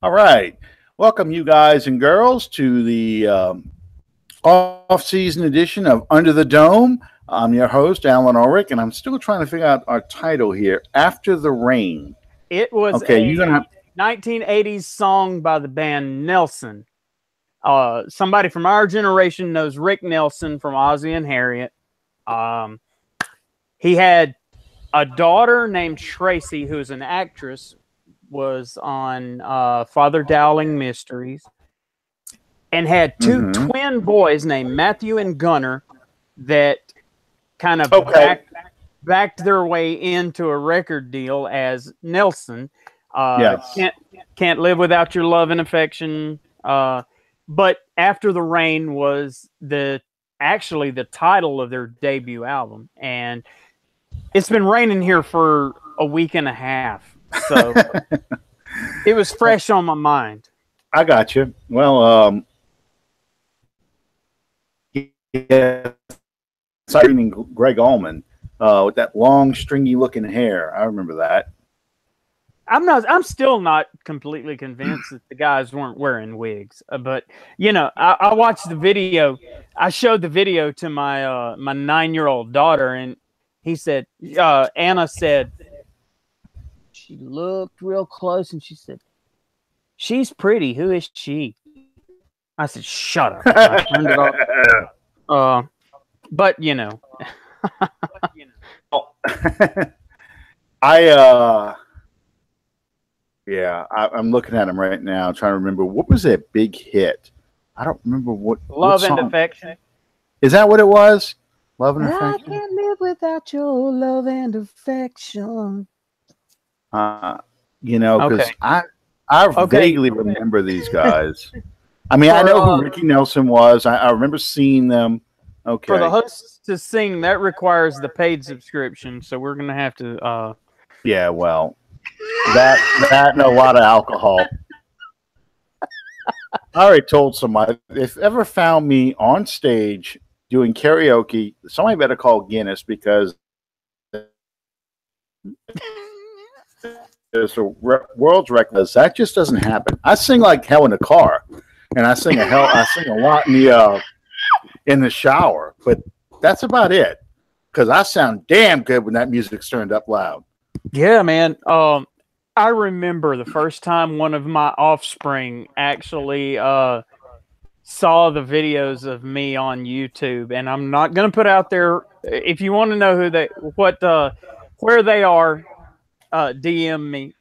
All right. Welcome, you guys and girls, to the off-season edition of Under the Dome. I'm your host, Alan Ulrich, and I'm still trying to figure out our title here, After the Rain. It was Okay, a you're going to 1980s song by the band Nelson. Somebody from our generation knows Rick Nelson from Ozzie and Harriet. He had a daughter named Tracy, who is an actress, was on Father Dowling Mysteries, and had two twin boys named Matthew and Gunnar that kind of backed their way into a record deal as Nelson. Yes. Can't live without your love and affection. But After the Rain was actually the title of their debut album, and it's been raining here for a week and a half, so it was fresh on my mind. I got you. Well, yeah, citing Greg Allman with that long, stringy-looking hair. I remember that. I'm still not completely convinced that the guys weren't wearing wigs, but I watched the video. I showed the video to my my 9-year-old daughter, and he said, Anna said, she looked real close, and she said, "She's pretty. Who is she?" I said, "Shut up." I turned it off. But I'm looking at him right now, trying to remember what was that big hit. I don't remember what. Love what and Affection. Is that what it was? Love and Affection. I can't live without your love and affection. Because I vaguely remember these guys. I mean, I know who Ricky Nelson was. I remember seeing them. Okay. For the hosts to sing, that requires the paid subscription, so we're gonna have to. Yeah, well, that and a lot of alcohol. I already told somebody, if ever found me on stage doing karaoke, somebody better call Guinness, because there's a world's record. That just doesn't happen. I sing like hell in the car, and I sing a lot in the shower, but that's about it, because I sound damn good when that music's turned up loud. Yeah, man. I remember the first time one of my offspring actually saw the videos of me on YouTube, and I'm not going to put out there. If you want to know where they are, DM me.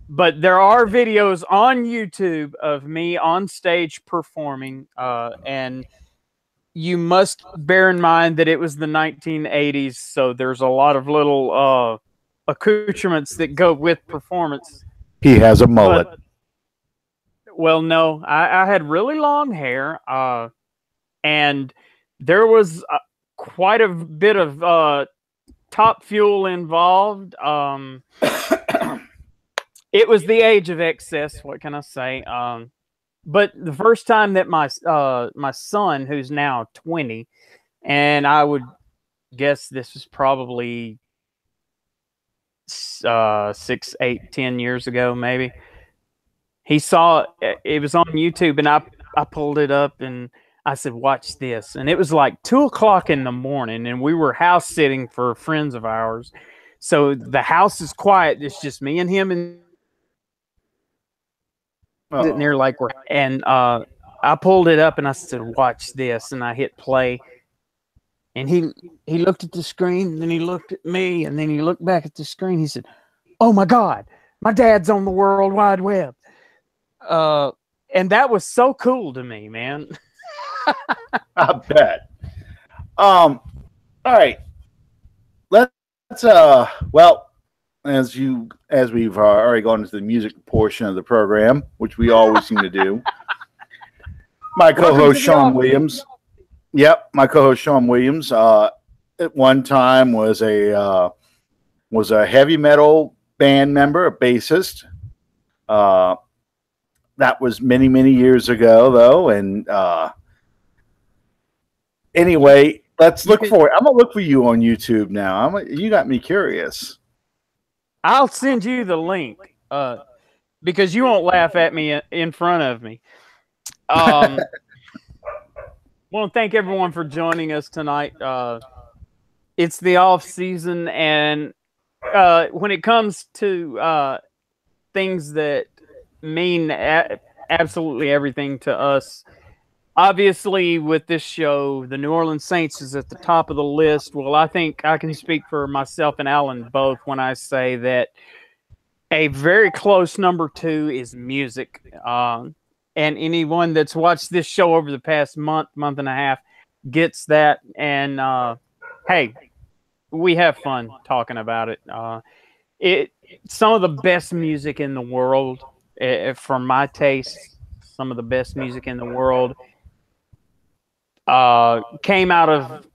But there are videos on YouTube of me on stage performing, and you must bear in mind that it was the 1980s, so there's a lot of little accoutrements that go with performance. He has a mullet. Well, no, I had really long hair, and there was quite a bit of top fuel involved. It was the age of excess. What can I say? But the first time that my son, who's now 20, and I would guess this was probably 6, 8, 10 years ago, maybe. He saw it was on YouTube, and I pulled it up, and I said, "Watch this." And it was like 2:00 in the morning, and we were house sitting for friends of ours. So the house is quiet. It's just me and him, and sitting there like we're. And I pulled it up, and I said, "Watch this," and I hit play. And he looked at the screen, and then he looked at me, and then he looked back at the screen. He said, "Oh my God, my dad's on the World Wide Web." And that was so cool to me, man. I bet. All right. Let's well, as we've already gone into the music portion of the program, which we always seem to do. My co-host Sean Williams. Yep, my co-host Sean Williams. At one time was a heavy metal band member, a bassist. That was many, many years ago, though. And anyway, let's look for it. I'm gonna look for you on YouTube now. You got me curious. I'll send you the link. because you won't laugh at me in front of me. I want to thank everyone for joining us tonight. It's the off season, and when it comes to things that mean absolutely everything to us, obviously with this show, the New Orleans Saints is at the top of the list. Well, I think I can speak for myself and Alan both when I say that a very close number two is music. And anyone that's watched this show over the past month and a half gets that. And hey, we have fun talking about it. Some of the best music in the world, for my taste, some of the best music in the world came out of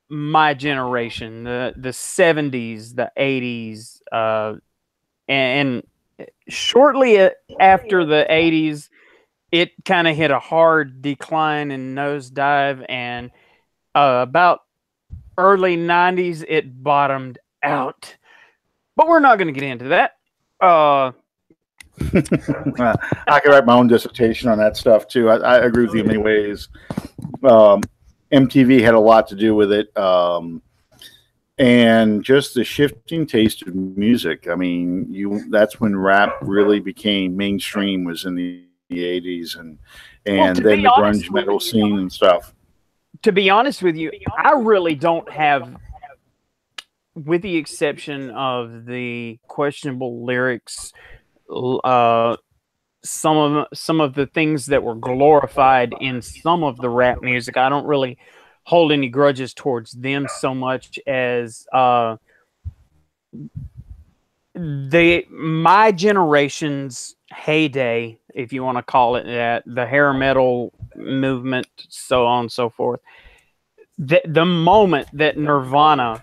my generation, the 70s, the 80s, and shortly after the 80s, it kind of hit a hard decline and nosedive, and about early 90s, it bottomed out. But we're not going to get into that. I could write my own dissertation on that stuff too. I agree with you in many ways. MTV had a lot to do with it, and just the shifting taste of music. I mean, that's when rap really became mainstream, was in the 80s, and then the grunge metal scene and stuff. To be honest with you, I really don't have, with the exception of the questionable lyrics, some of the things that were glorified in some of the rap music, I don't really hold any grudges towards them so much as my generation's heyday, if you want to call it that, the hair metal movement, so on and so forth. The moment that Nirvana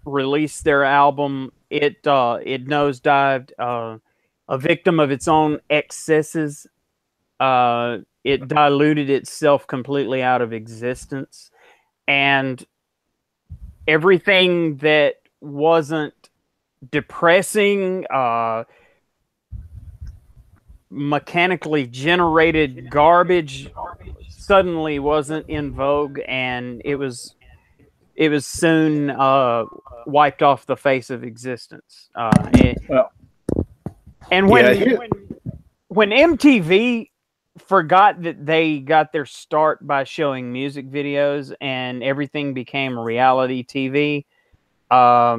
released their album, it nosedived, a victim of its own excesses. It diluted itself completely out of existence, and everything that wasn't depressing, mechanically generated garbage suddenly wasn't in vogue, and it was soon wiped off the face of existence. When MTV forgot that they got their start by showing music videos and everything became reality TV, I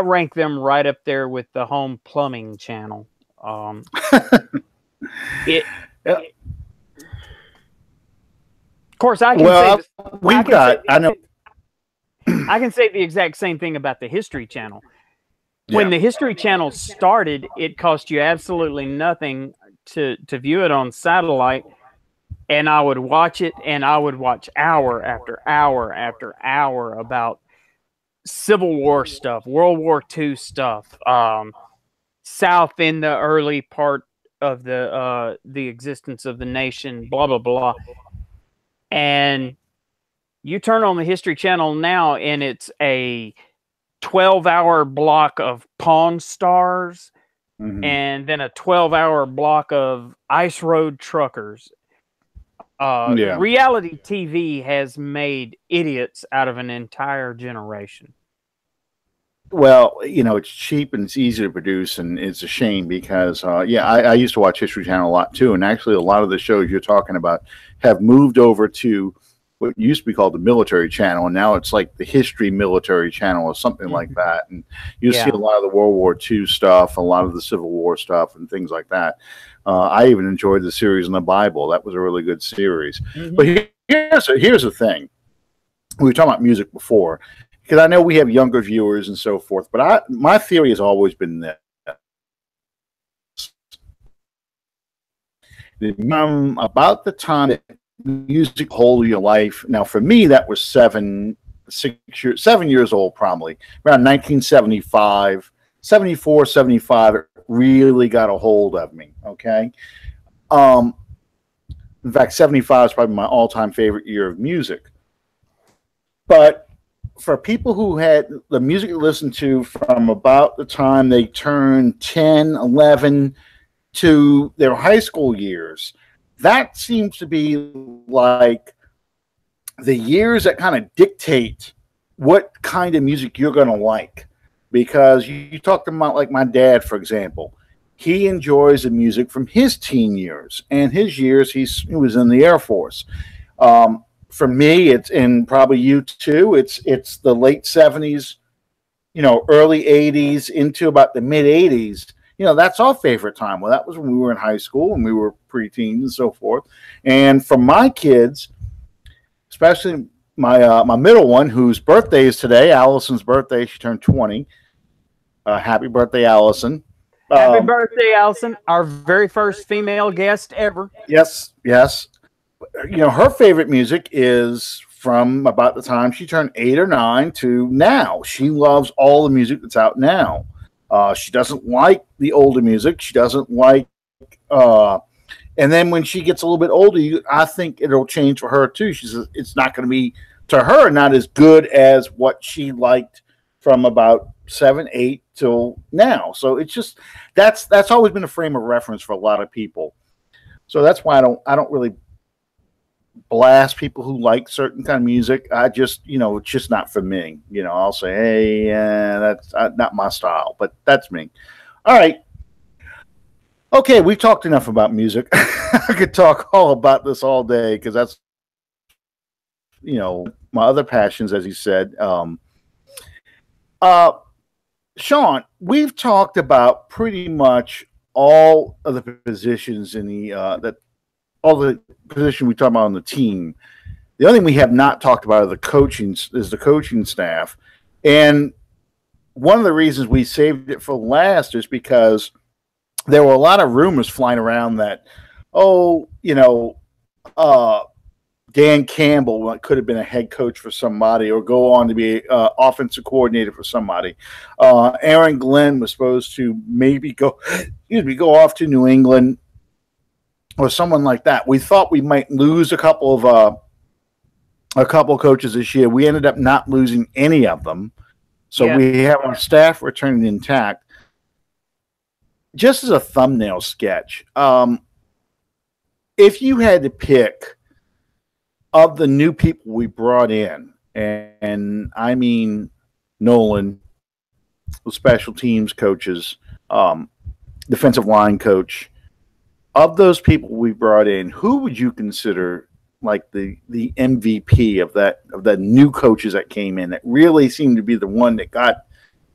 rank them right up there with the home plumbing channel. Of course, I can I can say the exact same thing about the History Channel. When the History Channel started, it cost you absolutely nothing to view it on satellite, and I would watch it, and I would watch hour after hour after hour about Civil War stuff, World War II stuff, South in the early part of the existence of the nation, blah blah blah. And you turn on the History Channel now, and it's a 12-hour block of Pawn Stars, and then a 12-hour block of Ice Road Truckers. Reality TV has made idiots out of an entire generation. Well, it's cheap and it's easy to produce, and it's a shame because, I used to watch History Channel a lot too, and actually a lot of the shows you're talking about have moved over to what used to be called the Military Channel, and now it's like the History Military Channel or something like that. And you see a lot of the World War II stuff, a lot of the Civil War stuff, and things like that. I even enjoyed the series on the Bible. That was a really good series. But here's the thing. We were talking about music before, because I know we have younger viewers and so forth, but my theory has always been this. About the time that music whole your life. Now, for me, that was 7 years old, probably around 1975, 74, 75. It really got a hold of me. Okay. In fact, 75 is probably my all-time favorite year of music. But for people who had the music to listen to from about the time they turned 10, 11 to their high school years, that seems to be like the years that kind of dictate what kind of music you're going to like. Because you talked about, like my dad, for example, he enjoys the music from his teen years and his years. He was in the Air Force. For me, it's, and probably you too, it's the late 70s, early 80s into about the mid 80s. That's our favorite time. Well, that was when we were in high school and we were preteens and so forth. And for my kids, especially my middle one, whose birthday is today, Allison's birthday, she turned 20. Happy birthday, Allison. Happy birthday, Allison, our very first female guest ever. Yes, yes. Her favorite music is from about the time she turned 8 or 9 to now. She loves all the music that's out now. She doesn't like the older music. She doesn't like, and then when she gets a little bit older, I think it'll change for her too. She says it's not going to be, to her, not as good as what she liked from about 7, 8 till now. So it's just, that's always been a frame of reference for a lot of people. So that's why I don't really blast people who like certain kind of music. I just, it's just not for me. I'll say, hey, that's not my style, but that's me. All right. Okay, we've talked enough about music. I could talk all about this all day because that's, my other passions, as you said. Sean, we've talked about pretty much all of the positions in the all the position we talk about on the team. The only thing we have not talked about is the coaching staff. And one of the reasons we saved it for last is because there were a lot of rumors flying around that, Dan Campbell could have been a head coach for somebody or go on to be offensive coordinator for somebody. Aaron Glenn was supposed to maybe go off to New England or someone like that. We thought we might lose a couple of coaches this year. We ended up not losing any of them. So we have our staff returning intact. Just as a thumbnail sketch, if you had to pick of the new people we brought in, and I mean Nolan, the special teams coaches, defensive line coach, of those people we brought in, who would you consider like the MVP of the new coaches that came in that really seemed to be the one that got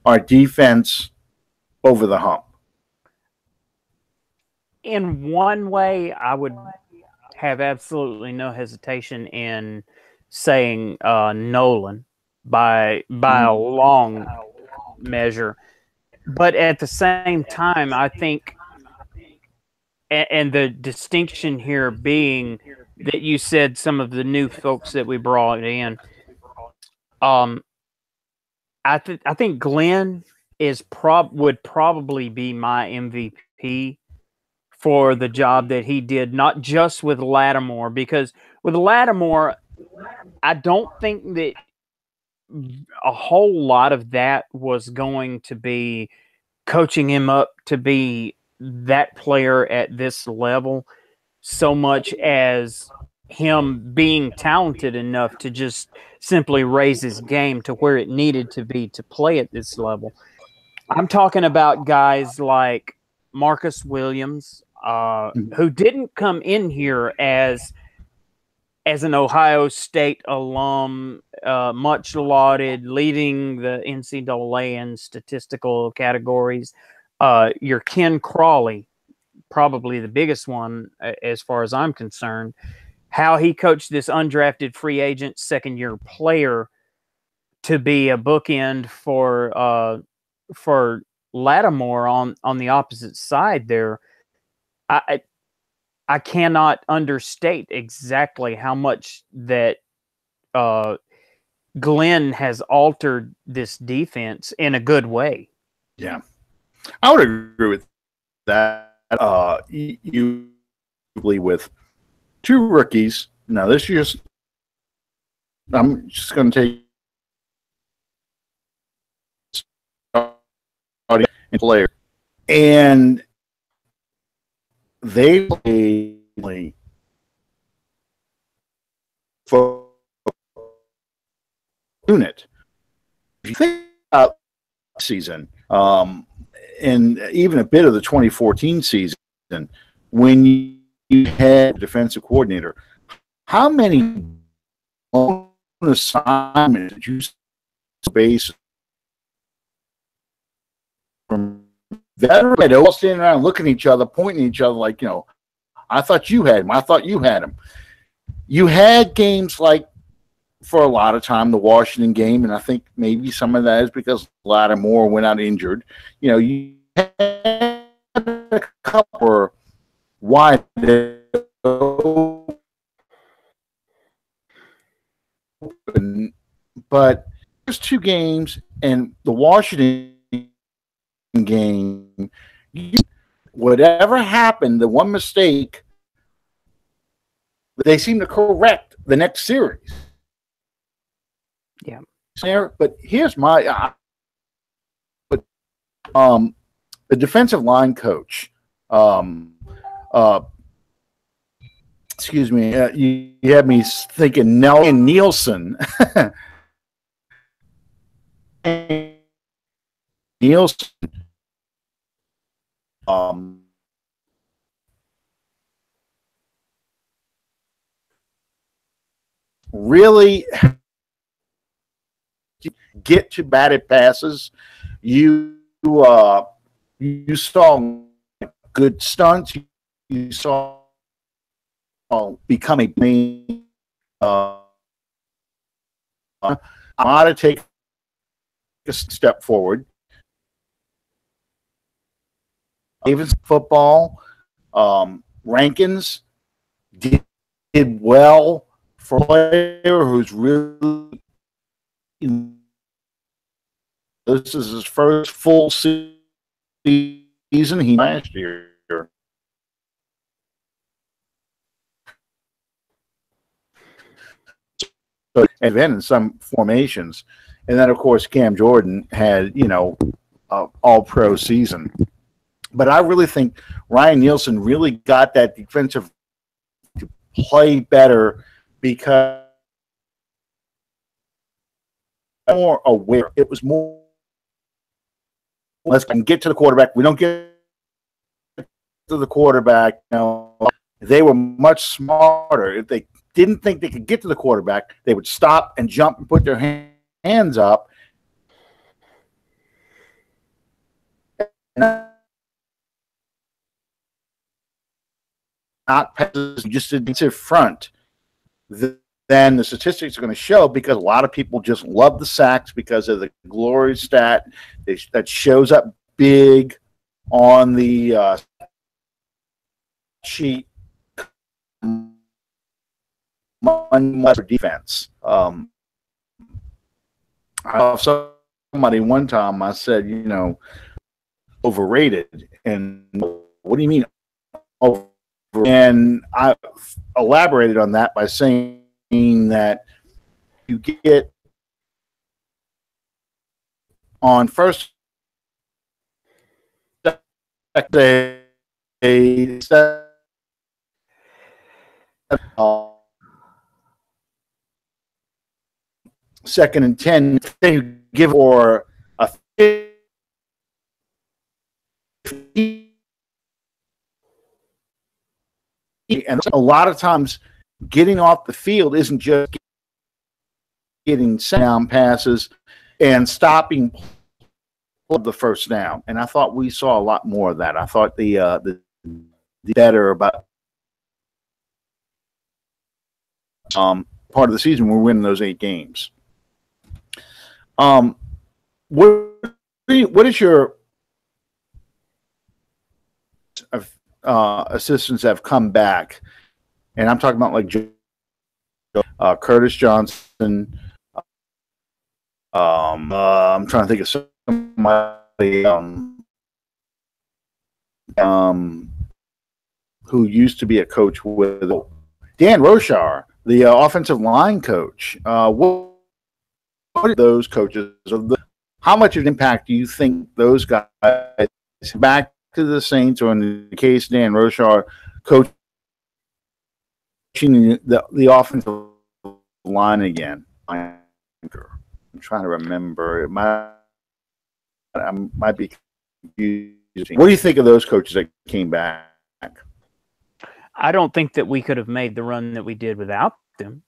our defense over the hump? In one way, I would have absolutely no hesitation in saying Nolan by a long measure. But at the same time, I think, and the distinction here being that you said some of the new folks that we brought in, I think Glenn would probably be my MVP for the job that he did, not just with Lattimore, because with Lattimore, I don't think that a whole lot of that was going to be coaching him up to be that player at this level, so much as him being talented enough to just simply raise his game to where it needed to be to play at this level. I'm talking about guys like Marcus Williams, who didn't come in here as an Ohio State alum, much lauded, leading the NCAA in statistical categories. Your Ken Crawley, probably the biggest one as far as I'm concerned, how he coached this undrafted free agent second-year player to be a bookend for Lattimore on the opposite side there. I cannot understate exactly how much that Glenn has altered this defense in a good way. Yeah, I would agree with that. You with two rookies. Now this year's, I'm just going to take audience and player, and they play for unit. If you think about the season, and even a bit of the 2014 season, when you had a defensive coordinator, how many assignments did you base from veterans? They're all standing around looking at each other, pointing at each other like, I thought you had him. I thought you had him. You had games like, for a lot of time, the Washington game, and I think maybe some of that is because Lattimore went out injured. You had a couple wide open, but there's two games, and the Washington game, whatever happened, the one mistake, they seem to correct the next series. Yeah. But here's my the defensive line coach. Excuse me. You had me thinking Nelson Nielsen. Nielsen. Really get to batted passes. You saw good stunts. You saw become a main. I ought to take a step forward. Ravens football, Rankins did well for a player who's really. This is his first full season. He last year. And then in some formations, and then of course Cam Jordan had all-pro season. But I really think Ryan Nielsen really got that defensive to play better because more aware. It was more. Let's get to the quarterback. We don't get to the quarterback. They were much smarter. If they didn't think they could get to the quarterback, they would stop and jump and put their hands up. Not passes, just a defensive front. Then the statistics are going to show, because a lot of people just love the sacks because of the glory stat that shows up big on the sheet. Much defense. I saw somebody one time. I said, overrated, and what do you mean over? And I elaborated on that by saying that you get on first second and 10, they give or a 50. And a lot of times getting off the field isn't just getting down passes and stopping the first down. And I thought we saw a lot more of that. I thought the better about part of the season we're winning those 8 games. What is your assistants have come back, and I'm talking about like Curtis Johnson. I'm trying to think of somebody who used to be a coach with Dan Roshar, the offensive line coach. What are those coaches? how much of an impact do you think those guys back to the Saints, or in the case of Dan Rochar, coaching the offensive line again? I'm trying to remember. I might be confusing. What do you think of those coaches that came back? I don't think that we could have made the run that we did without them.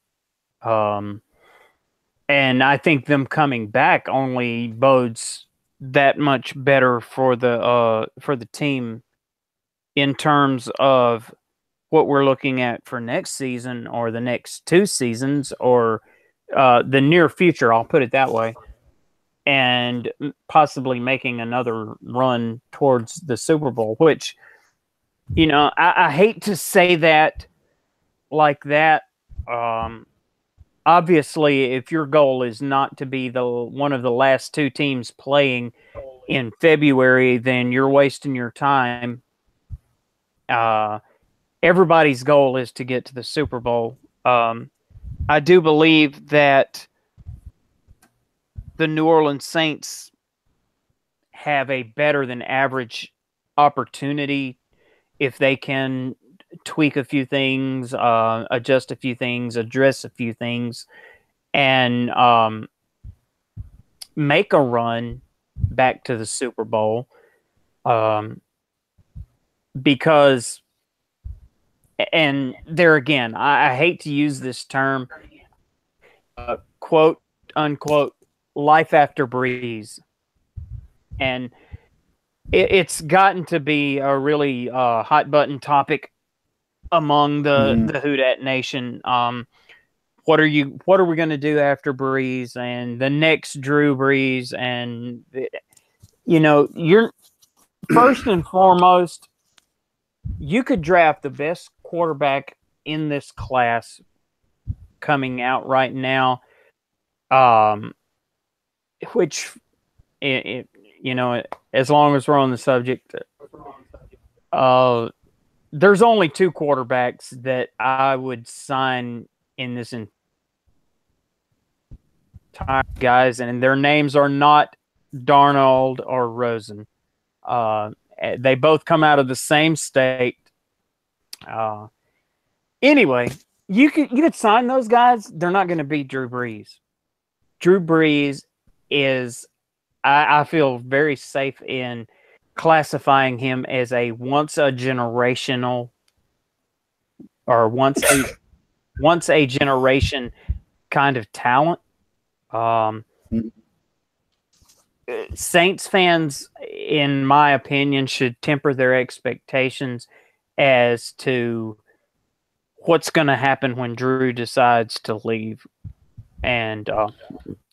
And I think them coming back only bodes that much better for the team in terms of what we're looking at for next season or the next 2 seasons or the near future. I'll put it that way. And possibly making another run towards the Super Bowl, which, you know, I hate to say that like that. Obviously, if your goal is not to be one of the last 2 teams playing in February, then you're wasting your time. Everybody's goal is to get to the Super Bowl. I do believe that the New Orleans Saints have a better than average opportunity if they can tweak a few things, adjust a few things, address a few things, and make a run back to the Super Bowl. Because, and there again, I hate to use this term, quote unquote, life after Breeze. And it's gotten to be a really hot button topic among the Houdat Nation. What are we going to do after Breeze and the next Drew Brees? And, you know, you're first and foremost, you could draft the best quarterback in this class coming out right now, which, you know, as long as we're on the subject, there's only 2 quarterbacks that I would sign in this entire guys, and their names are not Darnold or Rosen. They both come out of the same state. Anyway, you could sign those guys. They're not going to beat Drew Brees. Drew Brees is, I feel very safe in classifying him as a once a generational or once a generation kind of talent. Saints fans, in my opinion, should temper their expectations as to what's going to happen when Drew decides to leave. And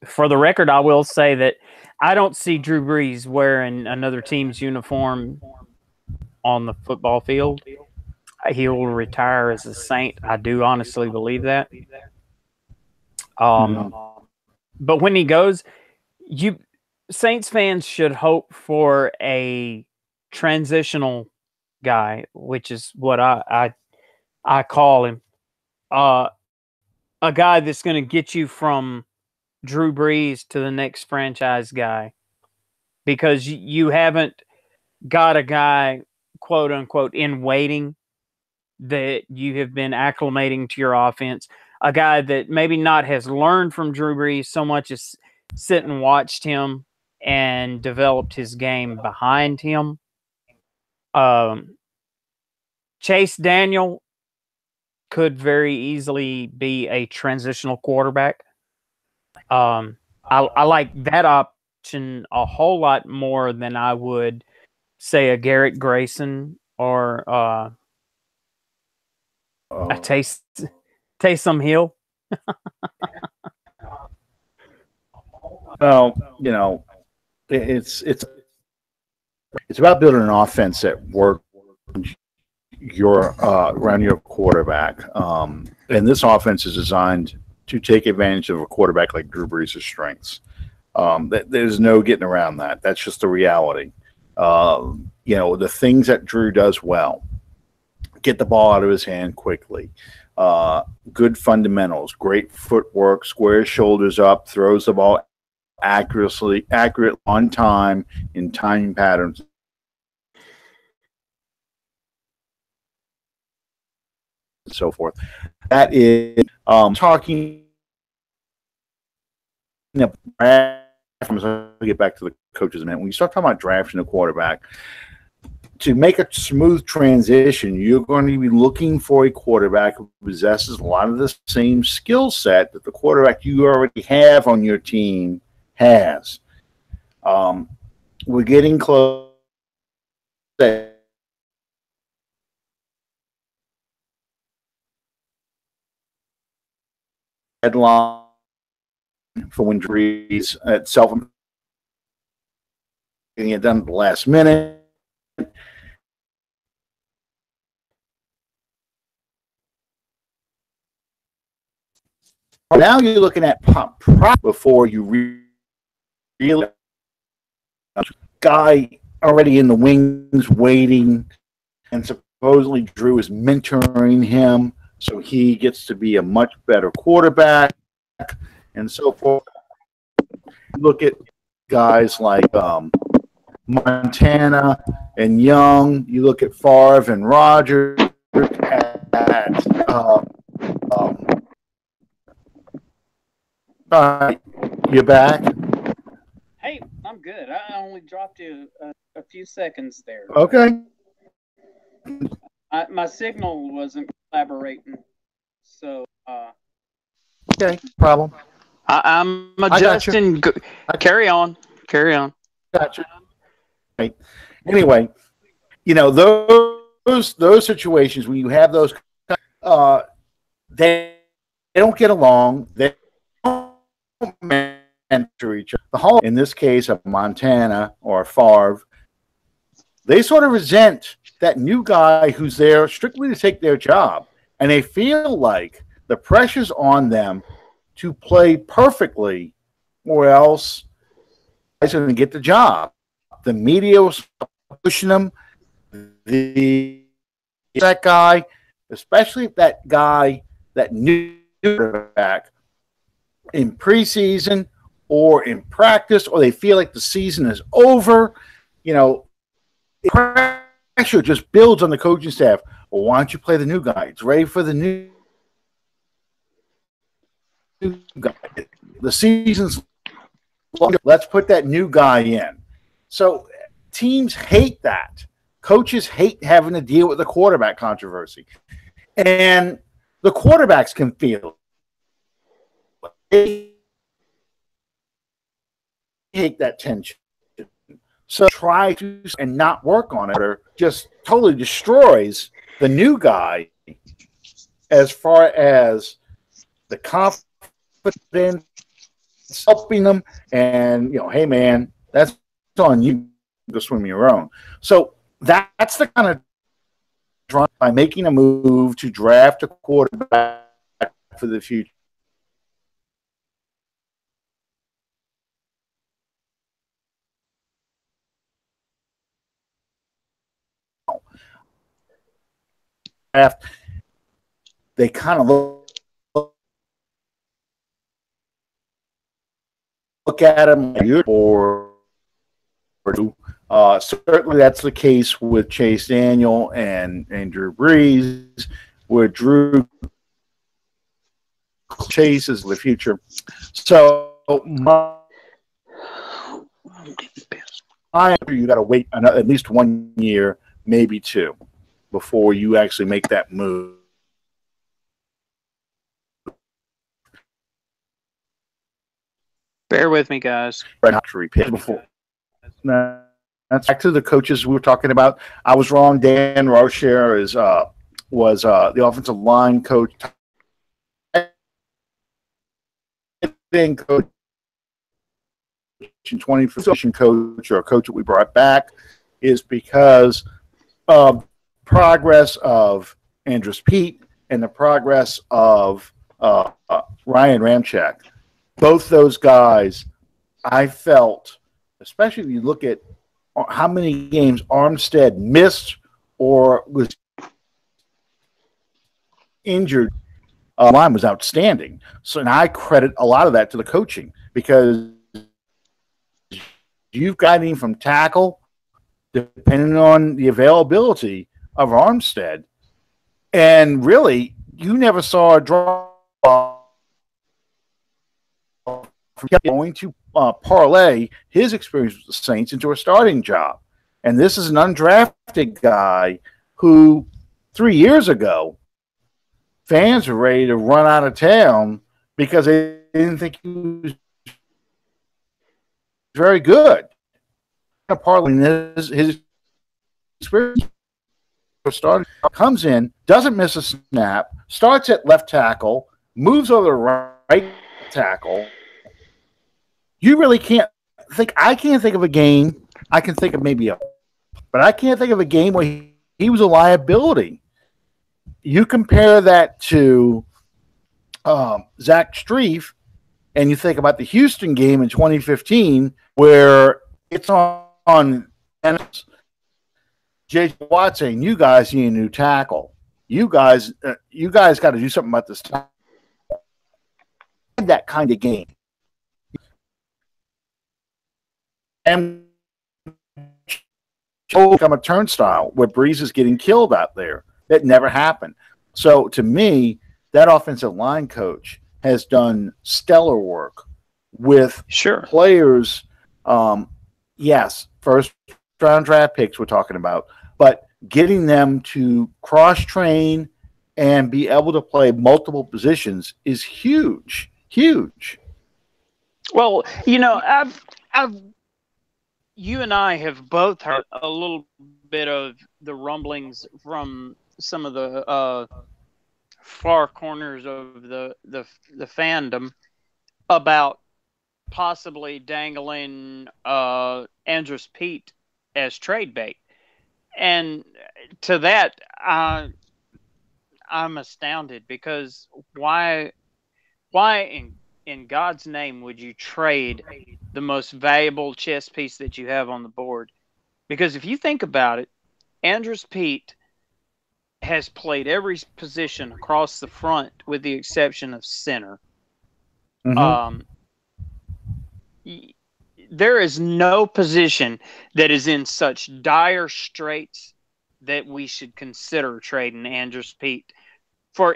for the record, I will say that I don't see Drew Brees wearing another team's uniform on the football field. He will retire as a Saint. I do honestly believe that. But when he goes, Saints fans should hope for a transitional guy, which is what I call him. A guy that's going to get you from Drew Brees to the next franchise guy, because you haven't got a guy, quote unquote, in waiting that you have been acclimating to your offense. A guy that maybe not has learned from Drew Brees so much as sit and watched him and developed his game behind him. Chase Daniel could very easily be a transitional quarterback. I like that option a whole lot more than I would say a Garrett Grayson or a Taysom Hill. Well, you know, it's about building an offense that works around your quarterback. And this offense is designed to take advantage of a quarterback like Drew Brees' strengths. There's no getting around that. That's just the reality. You know, the things that Drew does well: get the ball out of his hand quickly, good fundamentals, great footwork, squares shoulders up, throws the ball accurate on time in timing patterns and so forth. That is talking. I'm going to get back to the coaches in a minute. When you start talking about drafting a quarterback, to make a smooth transition, you're going to be looking for a quarterback who possesses a lot of the same skill set that the quarterback you already have on your team has. We're getting close. Deadline for injuries itself, getting it done at the last minute. Now you're looking at pop before you really guy already in the wings waiting, and supposedly Drew is mentoring him so he gets to be a much better quarterback and so forth. Look at guys like Montana and Young. You look at Favre and Rodgers. You're back? Hey, I'm good. I only dropped you a few seconds there. Okay. My signal wasn't collaborating, so. Okay, problem. I'm adjusting. Carry on. Gotcha. Right. Anyway, those situations when you have those, they don't get along. They don't mentor each other. The whole, in this case, of Montana or Favre, they sort of resent that new guy who's there strictly to take their job, and they feel like the pressure's on them to play perfectly, or else he's going to get the job. The media was pushing them. That guy, especially if that guy, that new quarterback, in preseason or in practice, or they feel like the season is over, pressure just builds on the coaching staff. Well, why don't you play the new guy? It's ready for the new guy. The season's long. Let's put that new guy in. So teams hate that. Coaches hate having to deal with the quarterback controversy. And the quarterbacks can feel it. They hate that tension. So try to and not work on it, or just totally destroys the new guy as far as the confidence, helping them, and hey man, that's on you. Go swim your own. So that's the kind of draw by making a move to draft a quarterback for the future. They kind of look at him or certainly that's the case with Chase Daniel and Drew Brees, where Drew Chase is the future. So you got to wait at least 1 year, maybe two, before you actually make that move. Bear with me, guys. Before. That's back to the coaches we were talking about. I was wrong. Dan Rocher was the offensive line coach. Coach, 20 position coach, or a coach that we brought back, is because of progress of Andrus Peat and the progress of Ryan Ramczyk. Both those guys, I felt, especially if you look at how many games Armstead missed or was injured, line was outstanding. So, and I credit a lot of that to the coaching, because you've got him from tackle, depending on the availability of Armstead. And really, you never saw a draw going to parlay his experience with the Saints into a starting job. And this is an undrafted guy who 3 years ago, fans were ready to run out of town because they didn't think he was very good. Parlaying his experience starting, comes in, doesn't miss a snap, starts at left tackle, moves over to right tackle. You really can't think. I can't think of a game. I can think of maybe but I can't think of a game where he was a liability. You compare that to Zach Strief, and you think about the Houston game in 2015, where it's on J.J. Watt saying, "You guys need a new tackle. You guys got to do something about this." That kind of game, and become a turnstile where Breeze is getting killed out there. That never happened. So to me, that offensive line coach has done stellar work with players. Yes, first round draft picks we're talking about, but getting them to cross train and be able to play multiple positions is huge, huge. Well, you and I have both heard a little bit of the rumblings from some of the far corners of the fandom about possibly dangling Andrus Peat as trade bait. And to that, I'm astounded, because why in God's name would you trade the most valuable chess piece that you have on the board? Because if you think about it, Andrus Peat has played every position across the front with the exception of center. Mm-hmm. There is no position that is in such dire straits that we should consider trading Andrus Peat for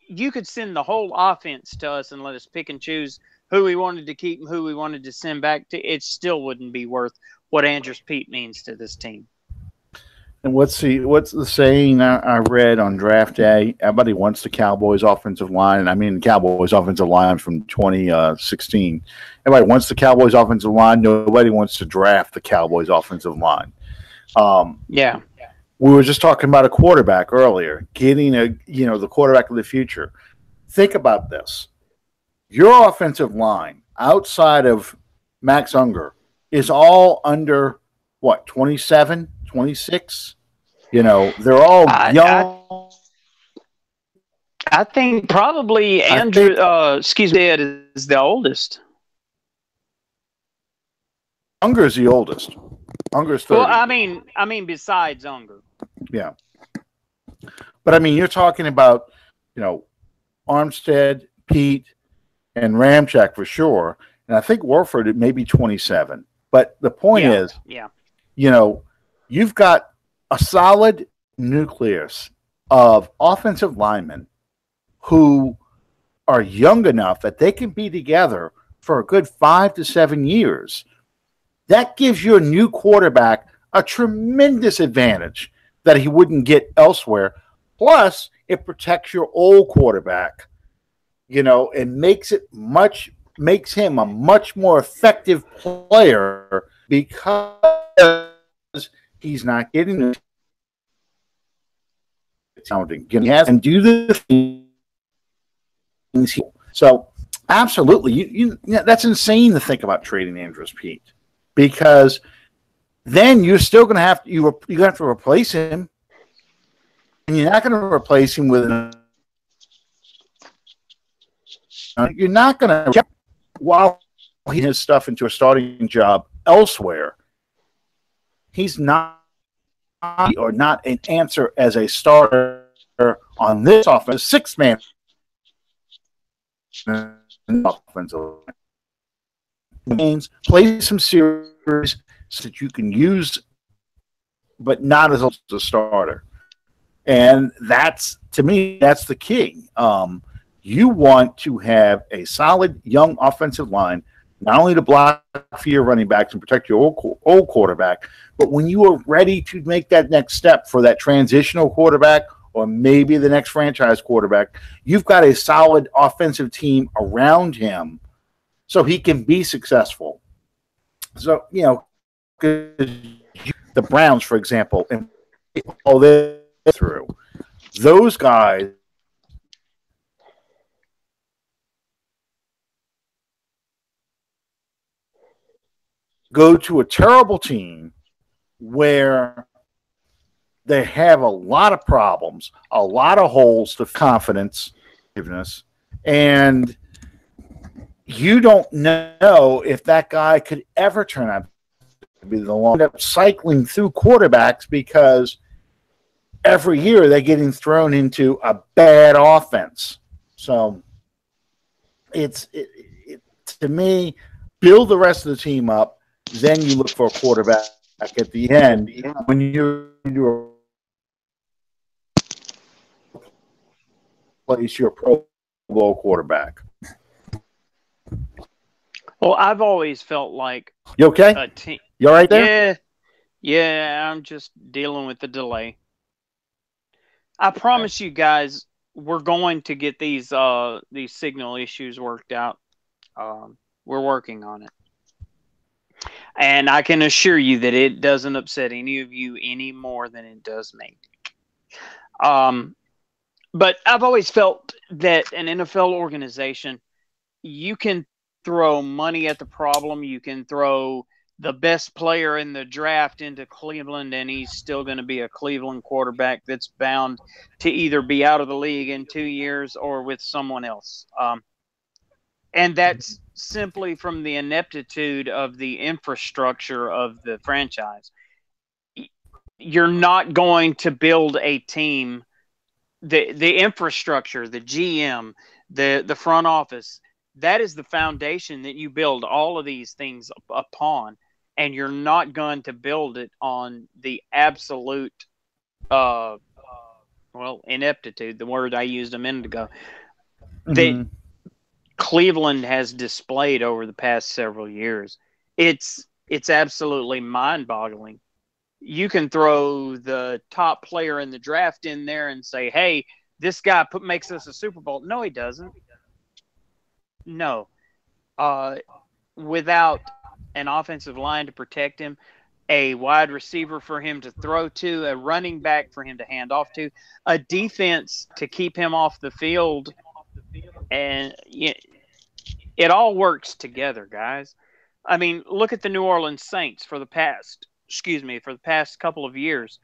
you could send the whole offense to us and let us pick and choose who we wanted to keep and who we wanted to send back to. It still wouldn't be worth what Andrus Peat means to this team. And what's the saying I read on draft day? Everybody wants the Cowboys offensive line. I mean, the Cowboys offensive line from 2016. Everybody wants the Cowboys offensive line. Nobody wants to draft the Cowboys offensive line. Yeah. We were just talking about a quarterback earlier, getting the quarterback of the future. Think about this. Your offensive line outside of Max Unger is all under, 27, 26? They're all young. I think probably Andrew, Dad is the oldest. Unger's the oldest. Unger's 30. Well, I mean, besides Unger. Yeah. But, I mean, you're talking about, Armstead, Pete, and Ramczyk for sure. And I think Warford, it may be 27. But the point is, you've got a solid nucleus of offensive linemen who are young enough that they can be together for a good 5 to 7 years. That gives your new quarterback a tremendous advantage that he wouldn't get elsewhere. Plus, it protects your old quarterback, and makes him a much more effective player because he's not getting and do the things. So, absolutely, that's insane to think about trading Andrus Peat, because then you're still going to have to replace him, and you're not going to replace him with you're not going to while he has stuff into a starting job elsewhere. He's not an answer as a starter on this offense, six-man offensive line. games, play some series so that you can use, but not as a starter. And that's, to me, that's the key. You want to have a solid young offensive line, not only to block for your running backs and protect your old quarterback, but when you are ready to make that next step for that transitional quarterback or maybe the next franchise quarterback, you've got a solid offensive team around him so he can be successful. So, the Browns, for example, and all this through, those guys go to a terrible team where they have a lot of problems, a lot of holes to confidence, and you don't know if that guy could ever turn out to be the one. End up cycling through quarterbacks because every year they're getting thrown into a bad offense. So it's to me, build the rest of the team up, then you look for a quarterback at the end when you replace your Pro Bowl quarterback. Well, I've always felt like you okay? A team. You all right there? Yeah. I'm just dealing with the delay. I promise you guys, we're going to get these signal issues worked out. We're working on it, and I can assure you that it doesn't upset any of you any more than it does me. But I've always felt that an NFL organization, you can throw money at the problem. You can throw the best player in the draft into Cleveland, and he's still going to be a Cleveland quarterback that's bound to either be out of the league in 2 years or with someone else. And that's simply from the ineptitude of the infrastructure of the franchise. You're not going to build a team. The infrastructure, the GM, the front office, that is the foundation that you build all of these things upon, and you're not going to build it on the absolute, ineptitude, the word I used a minute ago, that Cleveland has displayed over the past several years. It's absolutely mind-boggling. You can throw the top player in the draft in there and say, hey, this guy makes us a Super Bowl. No, he doesn't. No. Without an offensive line to protect him, a wide receiver for him to throw to, a running back for him to hand off to, a defense to keep him off the field, and it all works together, guys. I mean, look at the New Orleans Saints for the past couple of years.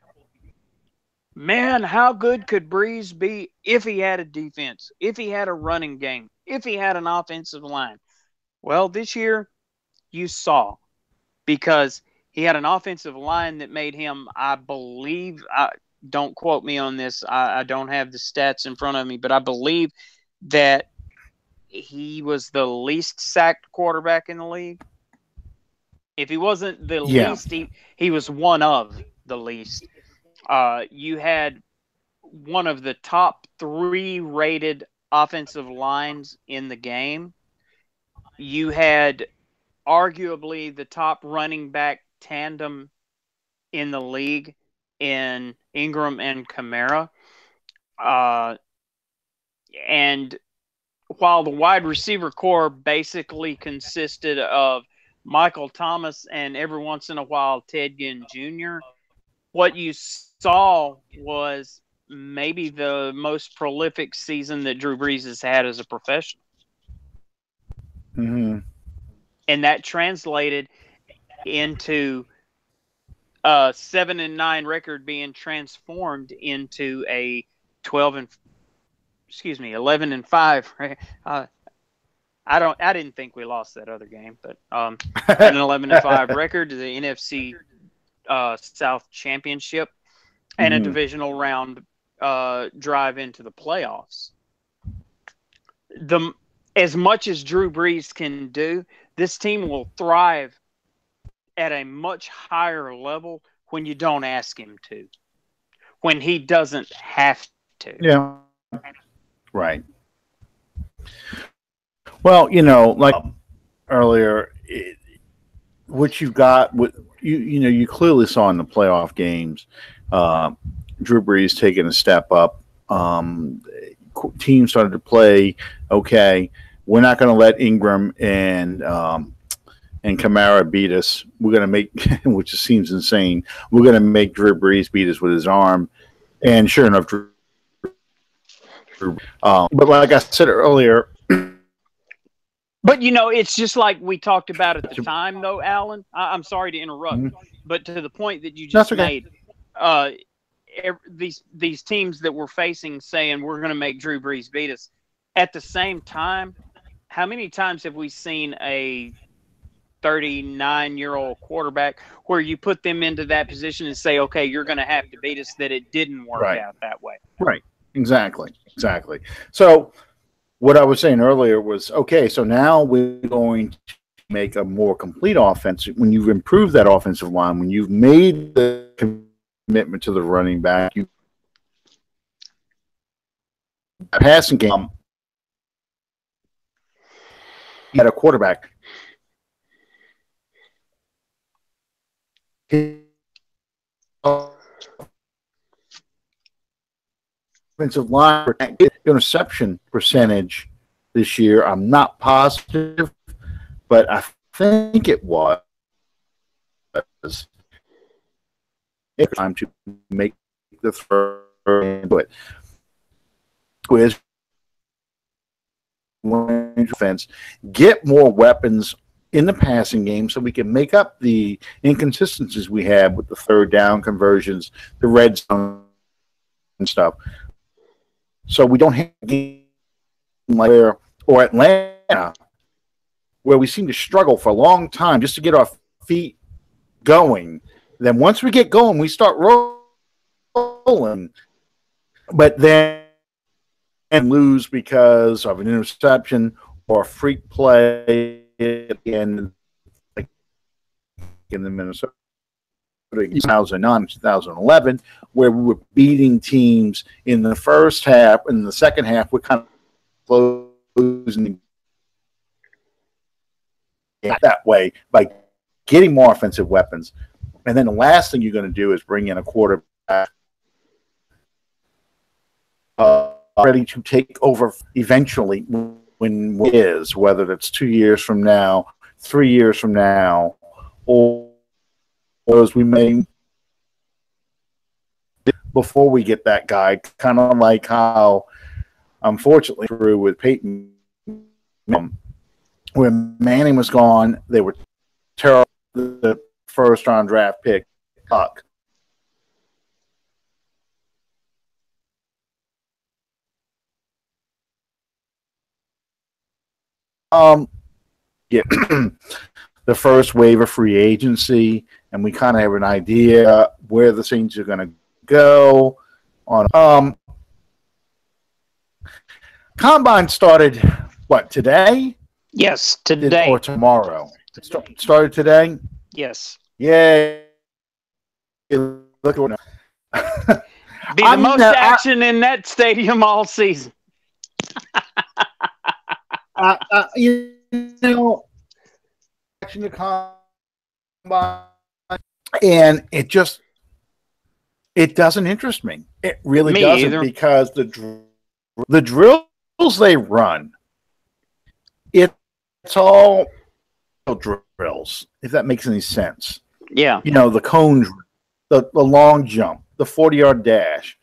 Man, how good could Breeze be if he had a defense, if he had a running game, if he had an offensive line? Well, this year you saw, because he had an offensive line that made him, I believe, don't quote me on this, I don't have the stats in front of me, but I believe that he was the least sacked quarterback in the league. If he wasn't the least, he was one of the least. You had one of the top 3 rated offensive lines in the game. You had arguably the top running back tandem in the league in Ingram and Kamara. And while the wide receiver core basically consisted of Michael Thomas and every once in a while Ted Ginn Jr., what you saw was maybe the most prolific season that Drew Brees has had as a professional. Mm-hmm. And that translated into a 7-9 record being transformed into a 11-5. I didn't think we lost that other game, but an 11-5 record to the NFC South Championship and a divisional round drive into the playoffs. As much as Drew Brees can do, this team will thrive at a much higher level when you don't ask him to, when he doesn't have to. Yeah. Right. Well, like earlier, what you've got, what you clearly saw in the playoff games, Drew Brees taking a step up. Teams started to play okay. We're not going to let Ingram and Kamara beat us. We're going to make, which seems insane. We're going to make Drew Brees beat us with his arm, and sure enough, but like I said earlier. But, it's just like we talked about at the time, though, Alan. I'm sorry to interrupt, but to the point that you just made, these teams that we're facing saying we're going to make Drew Brees beat us. At the same time, how many times have we seen a 39-year-old quarterback where you put them into that position and say, okay, you're going to have to beat us, that it didn't work out that way? Right. Exactly. So what I was saying earlier was, okay, so now we're going to make a more complete offense. When you've improved that offensive line, when you've made the commitment to the running back, you passing game, you had a quarterback. Offensive line interception percentage this year, I'm not positive, but I think it was time to make the throw into it. With defense, get more weapons in the passing game so we can make up the inconsistencies we have with the third down conversions, the red zone and stuff. So we don't have a game like or Atlanta, where we seem to struggle for a long time just to get our feet going. Then once we get going, we start rolling. But then lose because of an interception or a freak play in the Minnesota 2009, 2011, where we were beating teams in the first half. In the second half, we're kind of closing that way by getting more offensive weapons. And then the last thing you're going to do is bring in a quarterback ready to take over eventually when it is, whether it's 2 years from now, 3 years from now, or as we may before we get that guy, kind of like how, unfortunately, through with Peyton, when Manning was gone, they were terrible. The first-round draft pick, Huck. Yeah, the first wave of free agency, and we kind of have an idea where the things are going to go. On Combine started what, today? Yes, today or tomorrow. It started today. Yes. Yay! Look at be the most action in that stadium all season. You know, action the Combine, and it doesn't interest me. It really doesn't either. Because the drills they run, it's all drills, if that makes any sense. Yeah. You know, the cone, the long jump, the 40-yard dash.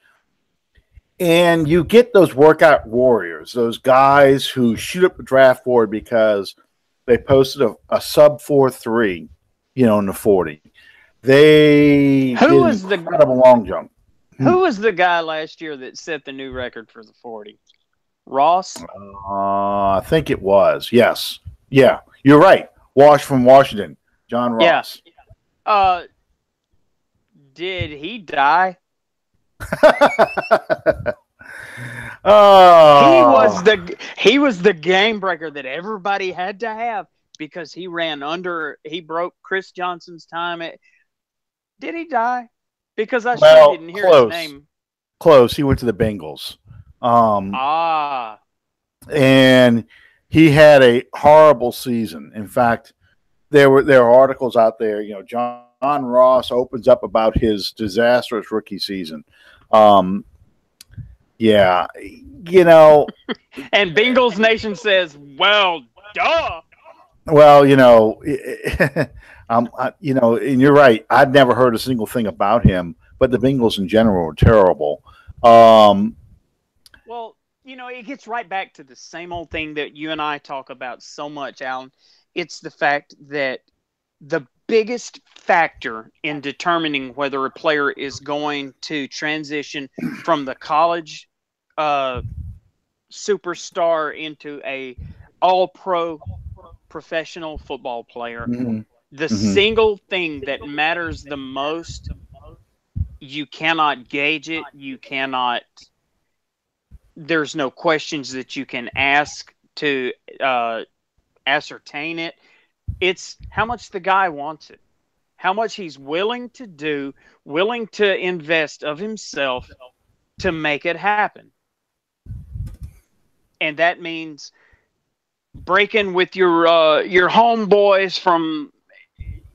And you get those workout warriors, those guys who shoot up the draft board because they posted a sub 4.3, in the 40. They who was the incredible long jump. Who was the guy last year that set the new record for the 40? Ross? I think it was. Yes. Yeah, you're right. From Washington, John Ross. Yeah. Did he die? Oh, he was the game breaker that everybody had to have because he he broke Chris Johnson's time. Did he die? Because I sure Well, didn't hear his close. name. Close. He went to the Bengals. Ah. And he had a horrible season. In fact, there are articles out there. You know, John Ross opens up about his disastrous rookie season. Yeah, you know. And Bengals Nation says, "Well, duh." Well, you know, you know, and you're right. I'd never heard a single thing about him, but the Bengals in general were terrible. Well, you know, it gets right back to the same old thing that you and I talk about so much, Alan. It's the fact that the biggest factor in determining whether a player is going to transition from the college superstar into a all-pro professional football player, the single thing that matters the most, you cannot gauge it. You cannot. There's no questions that you can ask to ascertain it. It's how much the guy wants it, how much he's willing to do, willing to invest of himself to make it happen. And that means breaking with your homeboys from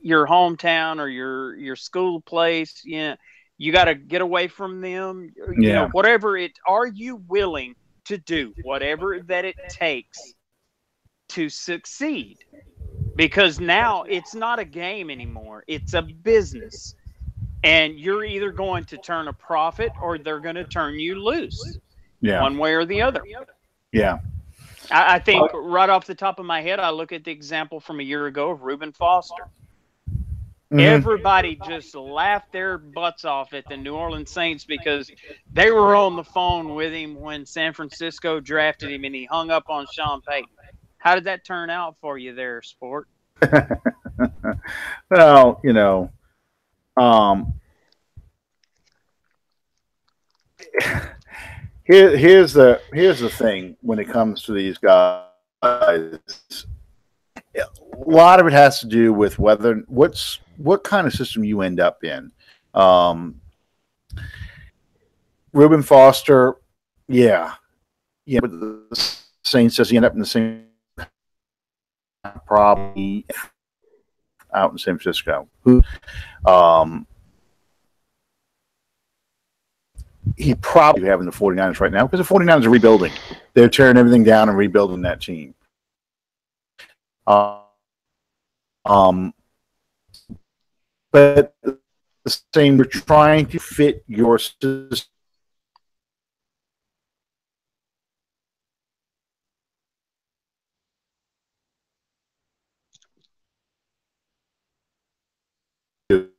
your hometown or your school place. Yeah, you got to get away from them. You know, whatever it. Are you willing to do whatever that it takes to succeed? Because now it's not a game anymore; it's a business, and you're either going to turn a profit or they're going to turn you loose. Yeah, one way or the other. Yeah. I think right off the top of my head, I look at the example from a year ago of Reuben Foster. Everybody just laughed their butts off at the New Orleans Saints because they were on the phone with him when San Francisco drafted him and he hung up on Sean Payton. How did that turn out for you there, Sport? Well, you know, here's the thing when it comes to these guys. A lot of it has to do with what kind of system you end up in. Reuben Foster, but the Saints, does he end up in the same probably out in San Francisco? He probably having the 49ers right now because the 49ers are rebuilding. They're tearing everything down and rebuilding that team. But the same, we're trying to fit your system.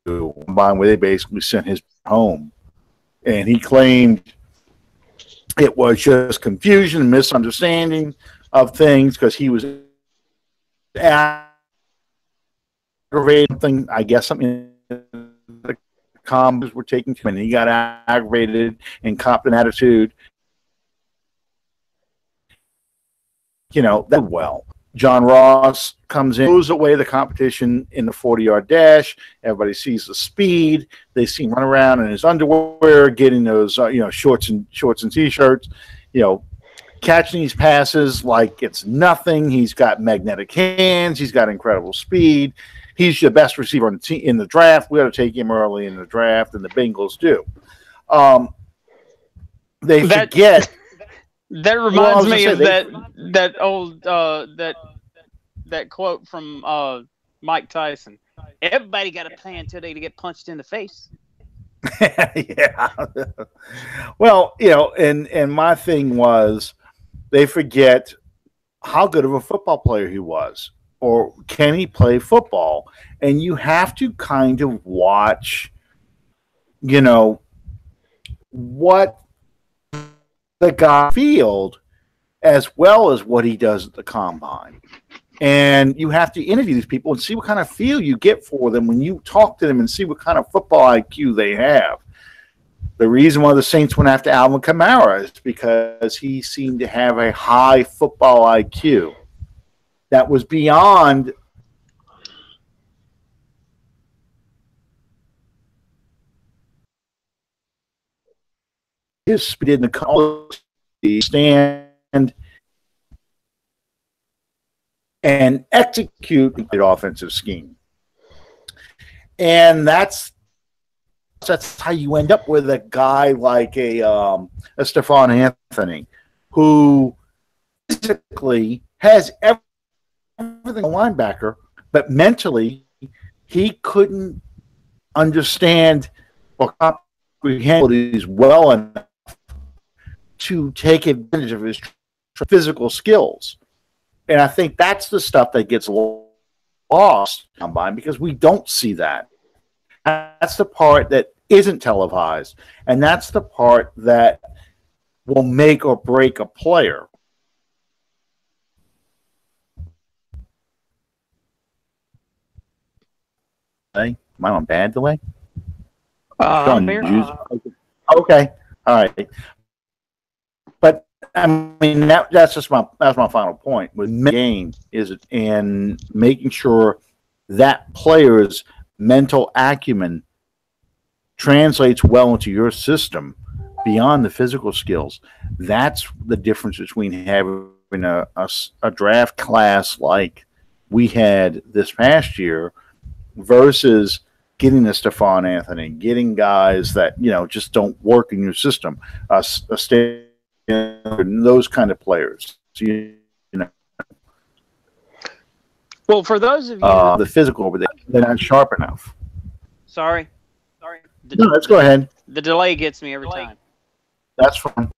Combined where they basically sent his home. And he claimed it was just confusion and misunderstanding of things because he was aggravated. Something, I guess, something the comms were taking to him, and he got aggravated and copped an attitude. You know, that well. John Ross comes in, moves away the competition in the 40-yard dash. Everybody sees the speed. They see him run around in his underwear, getting those shorts and t-shirts. You know, catching these passes like it's nothing. He's got magnetic hands. He's got incredible speed. He's the best receiver in the draft. We got to take him early in the draft, and the Bengals do. They forget. That reminds me of that old that quote from Mike Tyson. Everybody got a plan today to get punched in the face. Yeah. Well, you know, and my thing was they forget how good of a football player he was, or can he play football? And you have to kind of watch, you know, what the guy field as well as what he does at the combine. And you have to interview these people and see what kind of feel you get for them when you talk to them and see what kind of football IQ they have. The reason why the Saints went after Alvin Kamara is because he seemed to have a high football IQ. that was beyond his speed in the college stand and execute the offensive scheme. And that's how you end up with a guy like a Stephon Anthony, who physically has everything a linebacker, but mentally he couldn't understand or comprehend these well enough to take advantage of his physical skills. And I think that's the stuff that gets lost combine because we don't see that. That's the part that isn't televised, and that's the part that will make or break a player. Hey, am I on bad delay? Okay, all right. But I mean that's my final point. With game is in making sure that player's mental acumen translates well into your system beyond the physical skills. That's the difference between having a draft class like we had this past year versus getting a Stephon Anthony, getting guys that just don't work in your system, those kind of players. Well, for those of you, the physical, they're not sharp enough. Sorry. No, let's go ahead. The delay gets me every time. That's fine.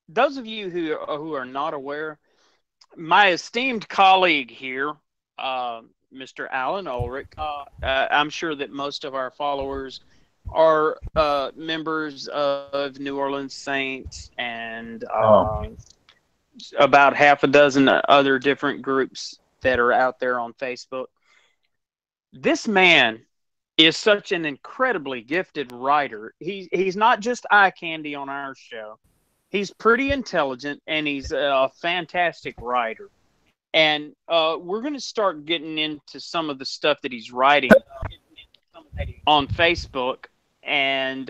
Those of you who are not aware, my esteemed colleague here, Mr. Alan Ulrich, I'm sure that most of our followers are members of New Orleans Saints and about half a dozen other different groups that are out there on Facebook. This man is such an incredibly gifted writer. He's not just eye candy on our show. He's pretty intelligent, and he's a fantastic writer. And we're going to start getting into some of the stuff that he's writing on Facebook and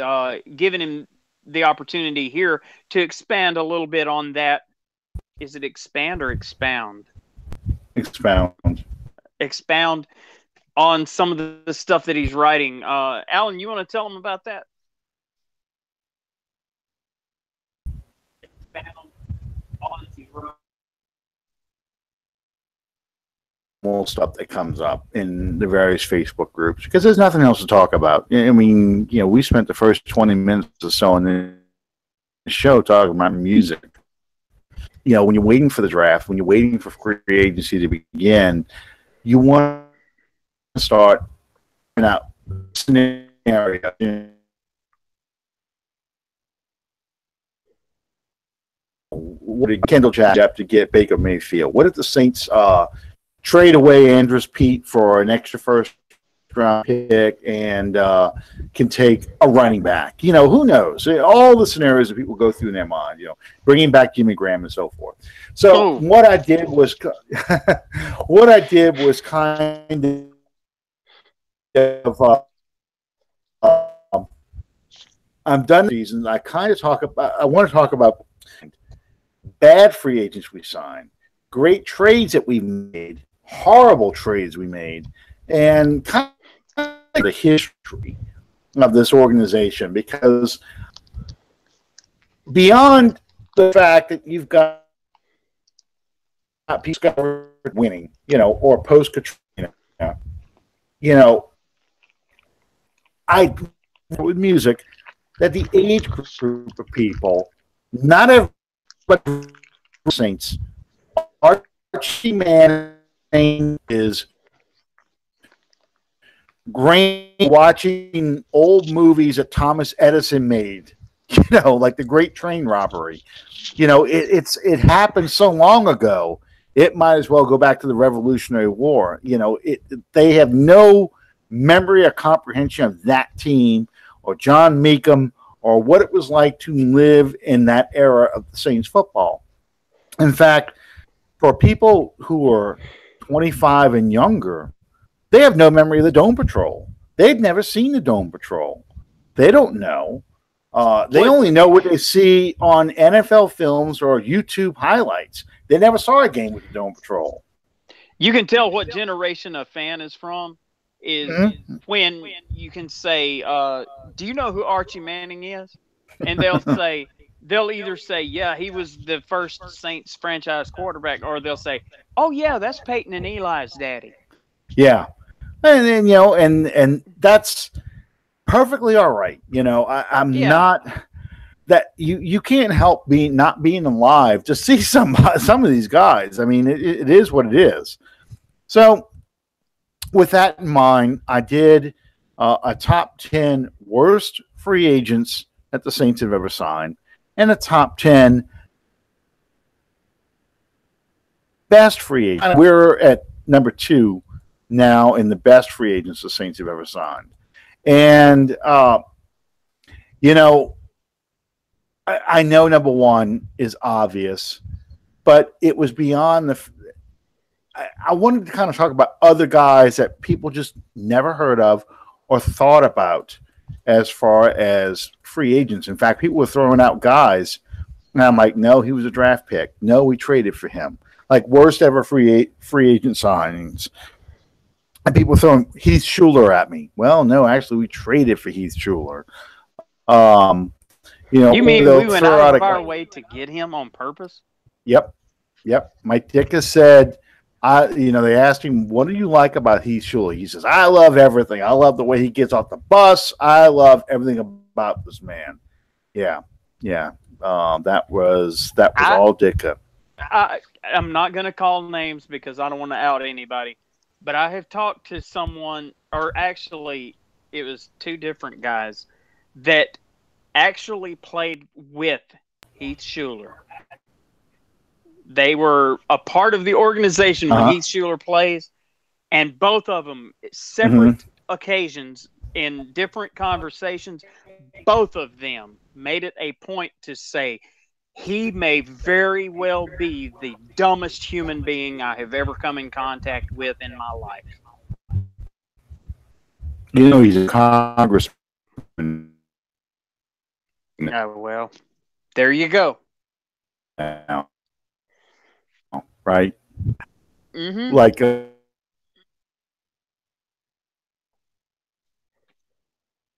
giving him the opportunity here to expand a little bit on that. Is it expand or expound? Expound. Expound on some of the stuff that he's writing. Alan, you want to tell him about that? Stuff that comes up in the various Facebook groups because there's nothing else to talk about. I mean, we spent the first 20 minutes or so in the show talking about music. When you're waiting for the draft, when you're waiting for free agency to begin, you want to start out scenario. What did Kendall Jack have to get Baker Mayfield? What if the Saints trade away Andrews Pete for an extra first-round pick and can take a running back? Who knows? All the scenarios that people go through in their mind. Bringing back Jimmy Graham and so forth. So what I did was kind of I'm done seasons. I want to talk about bad free agents we signed, great trades that we made, horrible trades we made, and kind of the history of this organization. Because beyond the fact that you've got people winning, or post Katrina, I with music that the age group of people, not everybody Saints, Archie Manning is great watching old movies that Thomas Edison made, like the Great Train Robbery. It happened so long ago, it might as well go back to the Revolutionary War. They have no memory or comprehension of that team or John Meekum or what it was like to live in that era of the Saints football. In fact, for people who are 25 and younger, they have no memory of the Dome Patrol. They've never seen the Dome Patrol. They don't know. They only know what they see on NFL films or YouTube highlights. They never saw a game with the Dome Patrol. You can tell what generation a fan is from is when you can say, do you know who Archie Manning is? And they'll either say, yeah, he was the first Saints franchise quarterback, or they'll say, oh, yeah, that's Peyton and Eli's daddy. Yeah. And then, and that's perfectly all right. I'm not that you can't help not being alive to see some of these guys. I mean, it is what it is. So with that in mind, I did a top 10 worst free agents that the Saints have ever signed and a top 10 best free agents. We're at number 2 now in the best free agents the Saints have ever signed. And, I know number 1 is obvious, but it was beyond I wanted to kind of talk about other guys that people just never heard of or thought about as far as free agents. In fact, people were throwing out guys, and I'm like, no, he was a draft pick. No, we traded for him. Like worst ever free agent signings. And people throwing Heath Schuler at me. Well, no, actually, we traded for Heath Schuler. You mean we went out of our way to get him on purpose? Yep. Mike Ditka said, they asked him, what do you like about Heath Schuler? He says, I love everything. I love the way he gets off the bus. I love everything about this man. Yeah. That was all Ditka. I'm not going to call names because I don't want to out anybody. But I have talked to someone, or actually, it was 2 different guys that actually played with Heath Schuler. They were a part of the organization when Heath Schuler plays, and both of them, separate occasions in different conversations, both of them made it a point to say, he may very well be the dumbest human being I have ever come in contact with in my life. He's a congressman. Oh, well, there you go. Right? Mm-hmm. Like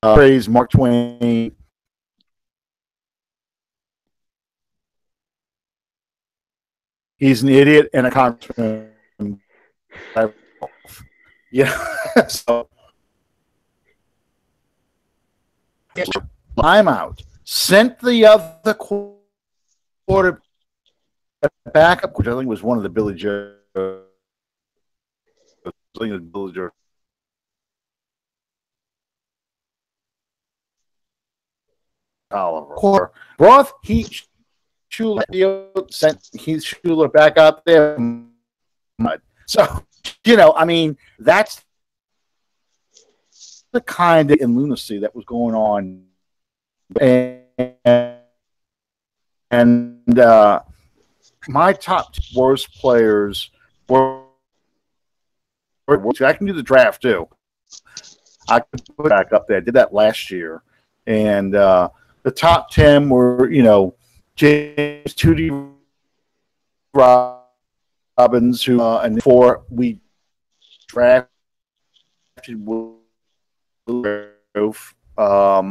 praise Mark Twain. He's an idiot and a congressman. Yeah. So I'm out. Sent the other quarter backup, which I think was one of the Billy Joe. Oliver. Roth, Schuler sent Heath Schuler back out there. So, that's the kind of lunacy that was going on. And my top worst players were. I can do the draft too. I could put it back up there. I did that last year. And the top 10 were, James Tootie Robbins, who and before we drafted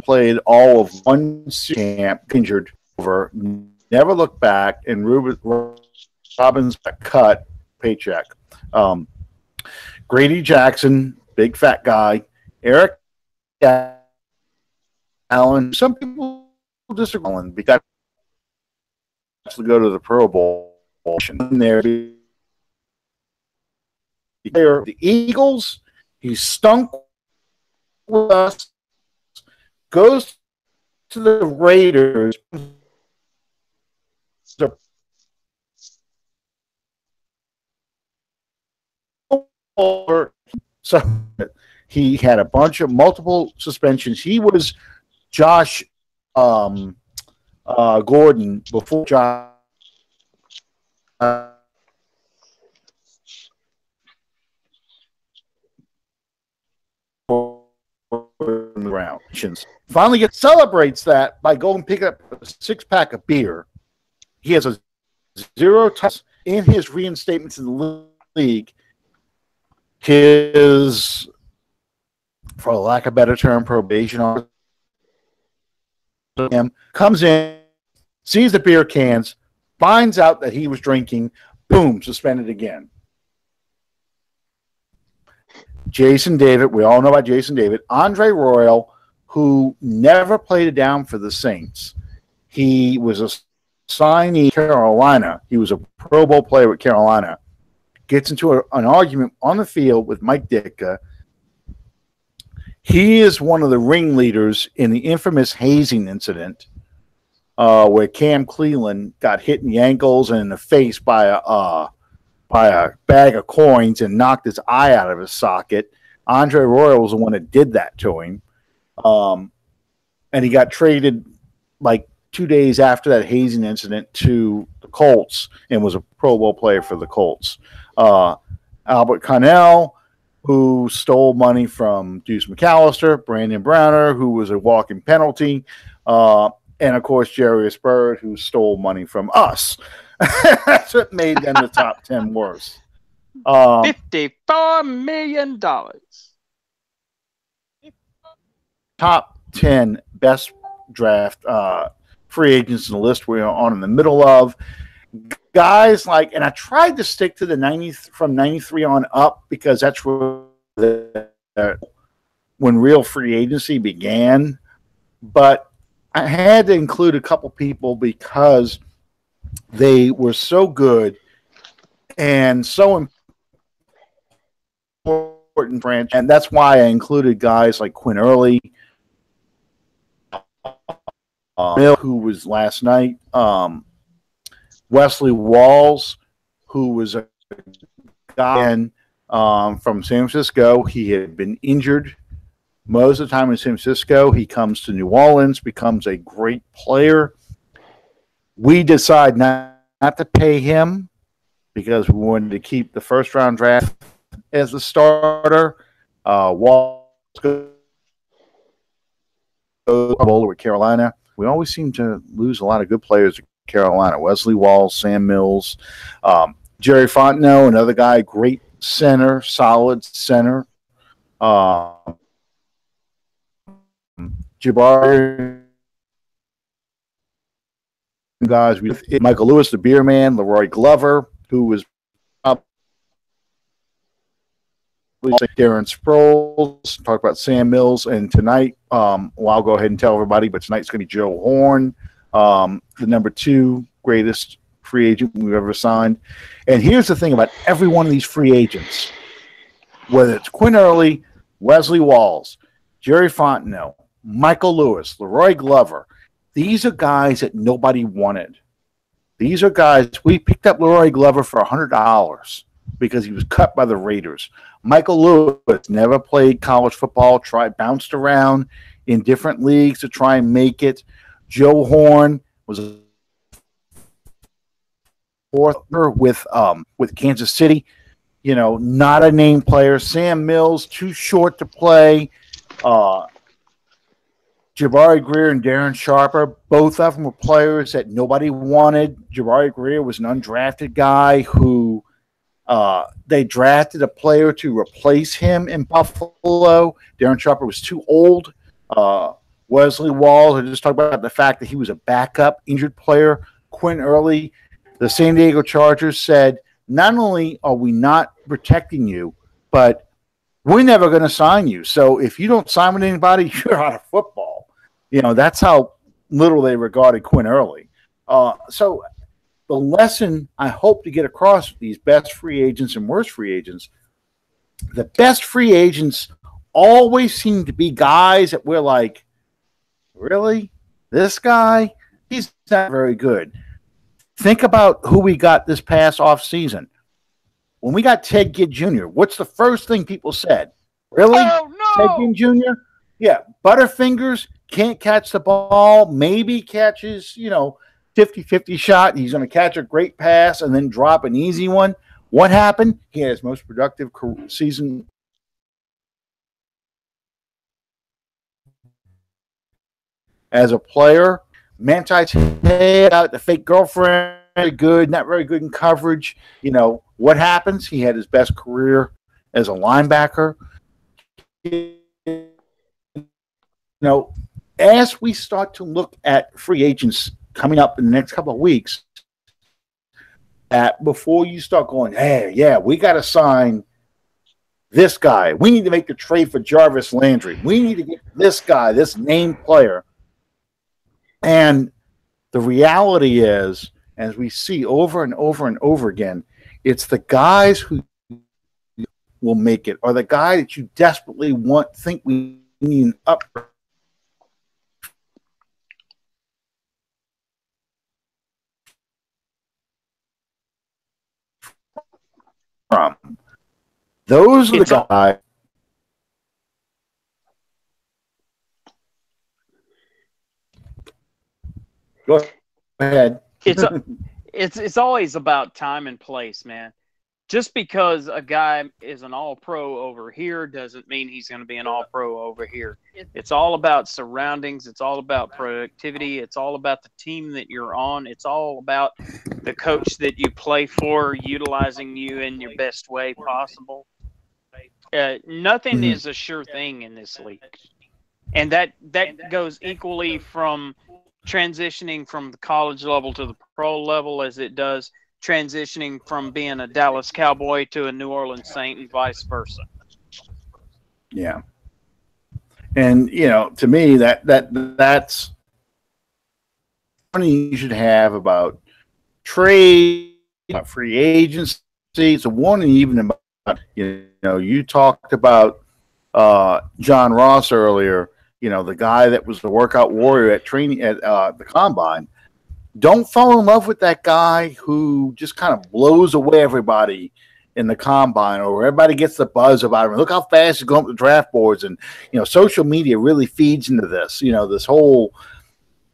played all of one camp, injured over, never looked back, and Robbins got cut paycheck. Grady Jackson, big fat guy, Eric Allen. Some people disagree because to go to the Pro Bowl there. The Eagles, he stunk with us, goes to the Raiders. So he had a bunch of multiple suspensions. He was Josh Gordon before Josh around. Finally celebrates that by going pick up a 6-pack of beer. He has a 0 touch in his reinstatement to the league. His, for lack of a better term, probation on him comes in, sees the beer cans, finds out that he was drinking, boom, suspended again. Jason David, we all know about Jason David. Andre Royal, who never played it down for the Saints. He was a signee Carolina. He was a Pro Bowl player with Carolina. Gets into an argument on the field with Mike Ditka. He is one of the ringleaders in the infamous hazing incident where Cam Cleveland got hit in the ankles and in the face by a bag of coins and knocked his eye out of his socket. Andre Royal was the one that did that to him. And he got traded like 2 days after that hazing incident to the Colts and was a Pro Bowl player for the Colts. Albert Connell, who stole money from Deuce McAllister, Brandon Browner, who was a walking penalty, and, of course, Jarius Byrd, who stole money from us. That's what made them the top 10 worst. $54 million. Top 10 best draft free agents in the list we're on in the middle of. Guys like, and I tried to stick to the 90 from 93 on up because that's where when real free agency began. But I had to include a couple people because they were so good and so important branch, and that's why I included guys like Quinn Early, who was last night, Wesley Walls, who was a guy from San Francisco. He had been injured most of the time in San Francisco. He comes to New Orleans, becomes a great player. We decide not to pay him because we wanted to keep the first-round draft as the starter. Walls goes with Carolina. We always seem to lose a lot of good players to Carolina. Wesley Walls, Sam Mills, Jerry Fontenot, another guy, great center, solid center. Jabari guys, Michael Lewis, the beer man, Leroy Glover, who was Darren Sproles, talk about Sam Mills, and tonight, well, I'll go ahead and tell everybody, but tonight's going to be Joe Horn, the number 2 greatest free agent we've ever signed. And here's the thing about every one of these free agents, whether it's Quinn Early, Wesley Walls, Jerry Fontenot, Michael Lewis, Leroy Glover, these are guys that nobody wanted. These are guys, we picked up Leroy Glover for $100 because he was cut by the Raiders. Michael Lewis never played college football, bounced around in different leagues to try and make it. Joe Horn was a fourth with Kansas City. You know, not a name player. Sam Mills, too short to play. Jabari Greer and Darren Sharper, both of them were players that nobody wanted. Jabari Greer was an undrafted guy who they drafted a player to replace him in Buffalo. Darren Sharper was too old. Wesley Walls, I just talked about the fact that he was a backup injured player. Quinn Early, the San Diego Chargers said, not only are we not protecting you, but we're never going to sign you. So if you don't sign with anybody, you're out of football. You know, that's how little they regarded Quinn Early. So the lesson I hope to get across with these best free agents and worst free agents, the best free agents always seem to be guys that we're like, really? This guy? He's not very good. Think about who we got this past offseason. When we got Ted Ginn Jr., what's the first thing people said? Really? Oh, no! Ted Ginn Jr.? Yeah. Butterfingers can't catch the ball, maybe catches, 50-50 shot. He's going to catch a great pass and then drop an easy one. What happened? He had his most productive season as a player. Manti Te'o got the fake girlfriend, very good, not very good in coverage. You know, what happens? He had his best career as a linebacker. You know, as we start to look at free agents coming up in the next couple of weeks, before you start going, hey, yeah, we got to sign this guy. We need to make the trade for Jarvis Landry. We need to get this guy, this named player. And the reality is, as we see over and over and over again, it's the guys who will make it, or the guy that you desperately think we need an upgrade from. Those are the guys. Go ahead. It's always about time and place, man. Just because a guy is an all-pro over here doesn't mean he's going to be an all-pro over here. It's all about surroundings. It's all about productivity. It's all about the team that you're on. It's all about the coach that you play for utilizing you in your best way possible. Nothing is a sure thing in this league. And that goes equally from transitioning from the college level to the pro level as it does transitioning from being a Dallas Cowboy to a New Orleans Saint and vice versa. Yeah. And, you know, to me, that's funny you should have about trade, about free agency. It's a warning even about, you know, you talked about John Ross earlier, you know, the guy that was the workout warrior at training at the combine. Don't fall in love with that guy who just kind of blows away everybody in the combine, or everybody gets the buzz about him. Look how fast he's going up the draft boards. And, you know, social media really feeds into this, you know, this whole,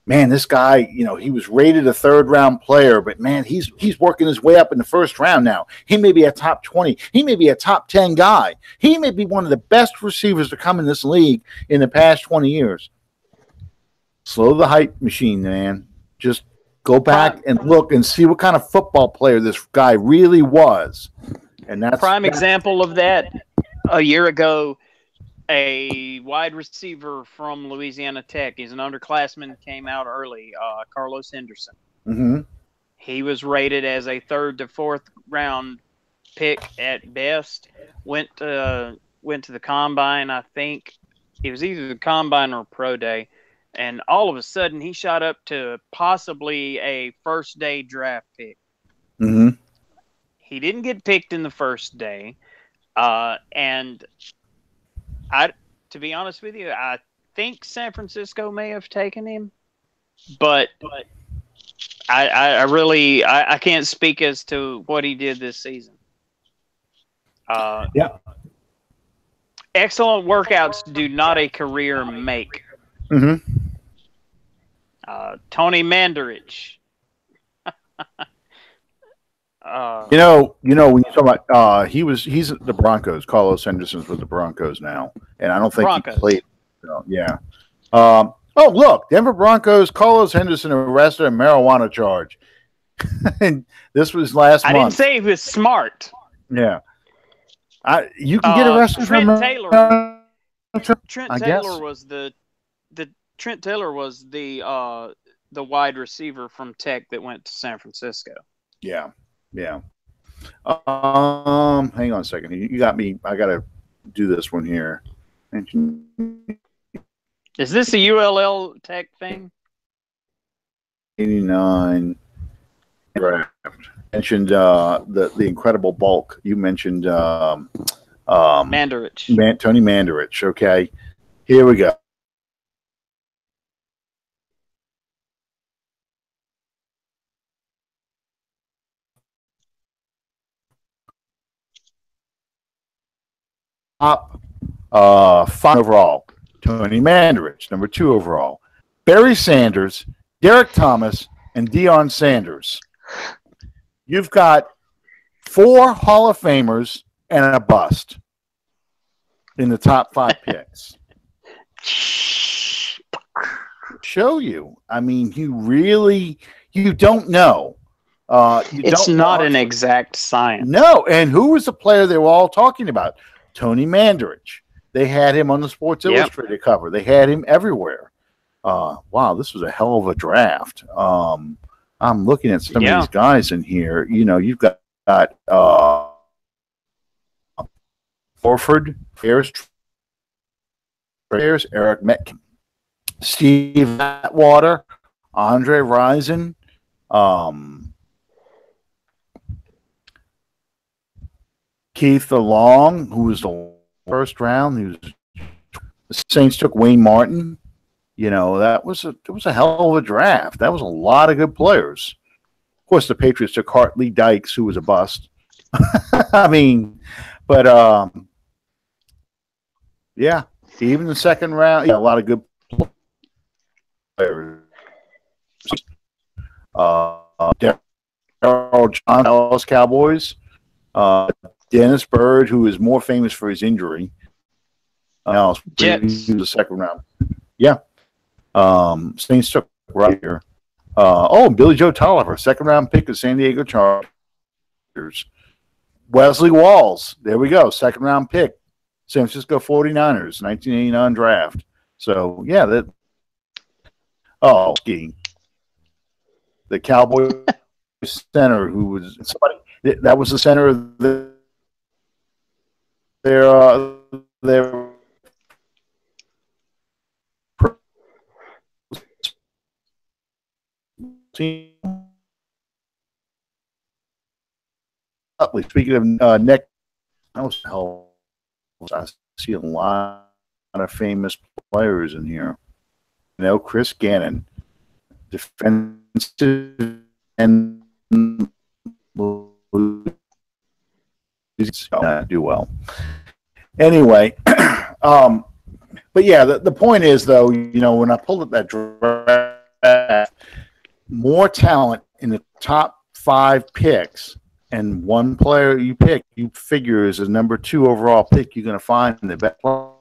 man, this guy, you know, he was rated a third-round player, but, man, he's working his way up in the first round now. He may be a top 20. He may be a top 10 guy. He may be one of the best receivers to come in this league in the past 20 years. Slow the hype machine, man. Just go back and look and see what kind of football player this guy really was. And that's prime example of that. A year ago, a wide receiver from Louisiana Tech, he's an underclassman, came out early, Carlos Henderson. Mm-hmm. He was rated as a third to fourth round pick at best. Went to the combine, I think. It was either the combine or pro day. And all of a sudden, he shot up to possibly a first-day draft pick. Mm-hmm. He didn't get picked in the first day. And to be honest with you, I think San Francisco may have taken him. But I can't speak as to what he did this season. Yeah. Excellent workouts do not a career make. Mm-hmm. Tony Mandarich. You know, when you talk about he's at the Broncos. Carlos Henderson's with the Broncos now, and I don't think Broncos. he played. So, yeah. Oh, look, Denver Broncos. Carlos Henderson arrested on marijuana charge. And this was last month. I didn't say he was smart. Yeah. You can get arrested Trent for Taylor. Trent I Taylor guess. was Trent Taylor was the wide receiver from Tech that went to San Francisco. Yeah. Yeah. Hang on a second. You got me. I got to do this one here. Is this a ULL Tech thing? 89. Right. Mentioned the incredible bulk. You mentioned Mandarich. Tony Mandarich. Okay. Here we go. Top 5 overall, Tony Mandarich. Number 2 overall, Barry Sanders, Derek Thomas, and Deion Sanders. You've got 4 Hall of Famers and a bust in the top 5 picks. show you. I mean, you don't know. It's not an exact science. No, and who was the player they were all talking about? Tony Mandarich. They had him on the Sports Illustrated cover. They had him everywhere. Wow, this was a hell of a draft. I'm looking at some of these guys in here. You know, you've got Horford, Eric Metcalf, Steve Atwater, Andre Rison, Keith DeLong, who was the first round. The Saints took Wayne Martin. You know, it was a hell of a draft. That was a lot of good players. Of course, the Patriots took Hartley Dykes, who was a bust. I mean, but yeah, even the second round, a lot of good players. Darryl John, Dallas Cowboys. Dennis Byrd, who is more famous for his injury. Jets. He was the second round. Yeah. Saints took right here. Billy Joe Tolliver, second round pick of San Diego Chargers. Wesley Walls, there we go, second round pick. San Francisco 49ers, 1989 draft. So, yeah, the Cowboy center who was somebody that was the center of their team. Speaking of Nick, I see a lot of famous players in here. You know, Chris Gannon, defensive and do well. Anyway, but yeah, the point is though, you know, when I pulled up that draft, more talent in the top 5 picks, and one player you pick, you figure is a number 2 overall pick, you're going to find in the best player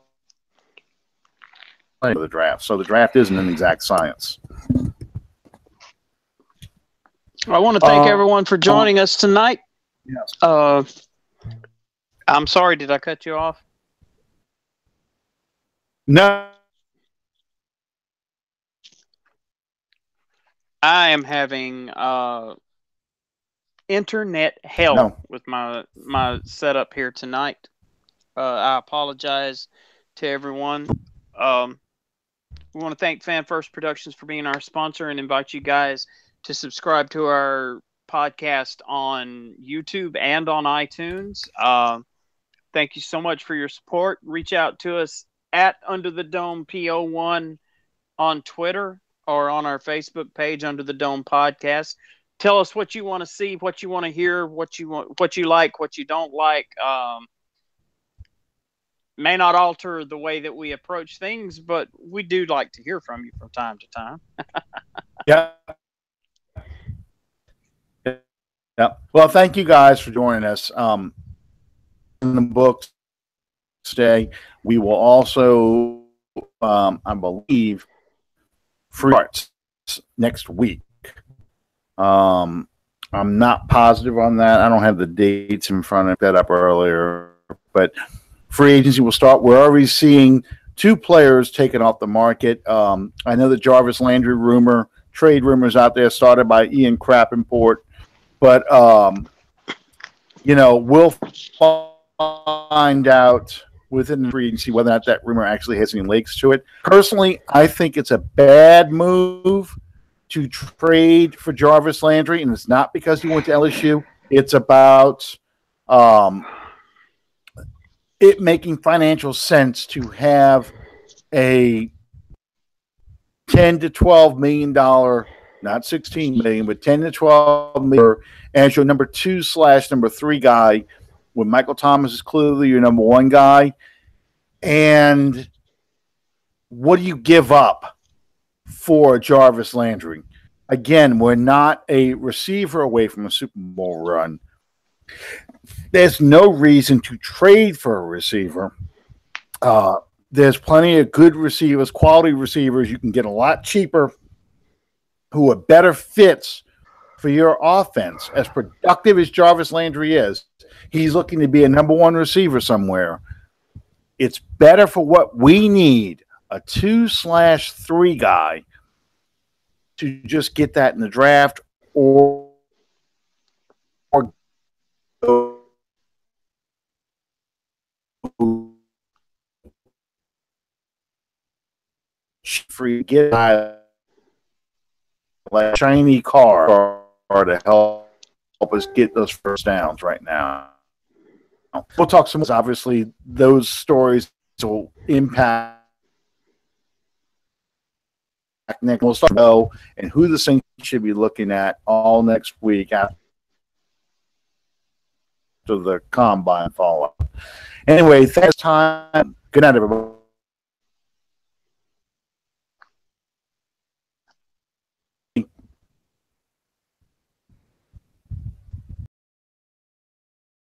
of the draft. So the draft isn't an exact science. I want to thank everyone for joining us tonight. Yes. I'm sorry, did I cut you off? No. I am having internet hell with my setup here tonight. I apologize to everyone. We want to thank Fan First Productions for being our sponsor and invite you guys to subscribe to our podcast on YouTube and on iTunes. Thank you so much for your support. Reach out to us at Under the Dome PO1 on Twitter or on our Facebook page, Under the Dome Podcast. Tell us what you want to see, what you want to hear, what you like, what you don't like. May not alter the way that we approach things, but we do like to hear from you from time to time. Yeah. Yeah. Well, thank you guys for joining us. In the books today, we will also, I believe, free arts next week. I'm not positive on that. I don't have the dates in front of that up earlier, but free agency will start. We're already seeing 2 players taken off the market. I know the Jarvis Landry trade rumors out there started by Ian Krappinport, but you know, we'll find out within the free agency whether or not that rumor actually has any legs to it. Personally, I think it's a bad move to trade for Jarvis Landry, and it's not because he went to LSU. It's about it making financial sense to have a $10 to $12 million, not $16 million, but $10 to $12 million as your number 2/number 3 guy, when Michael Thomas is clearly your number 1 guy. And what do you give up for Jarvis Landry? Again, we're not a receiver away from a Super Bowl run. There's no reason to trade for a receiver. there's plenty of good receivers, quality receivers you can get a lot cheaper who are better fits for your offense. As productive as Jarvis Landry is, he's looking to be a number one receiver somewhere. It's better for what we need, a 2/3 guy, to just get that in the draft or free get like a shiny car to help us get those first downs right now. We'll talk some. Obviously, those stories will impact next. We'll start and who the Saints should be looking at all next week after the combine follow-up. Anyway, thanks time. Good night, everybody.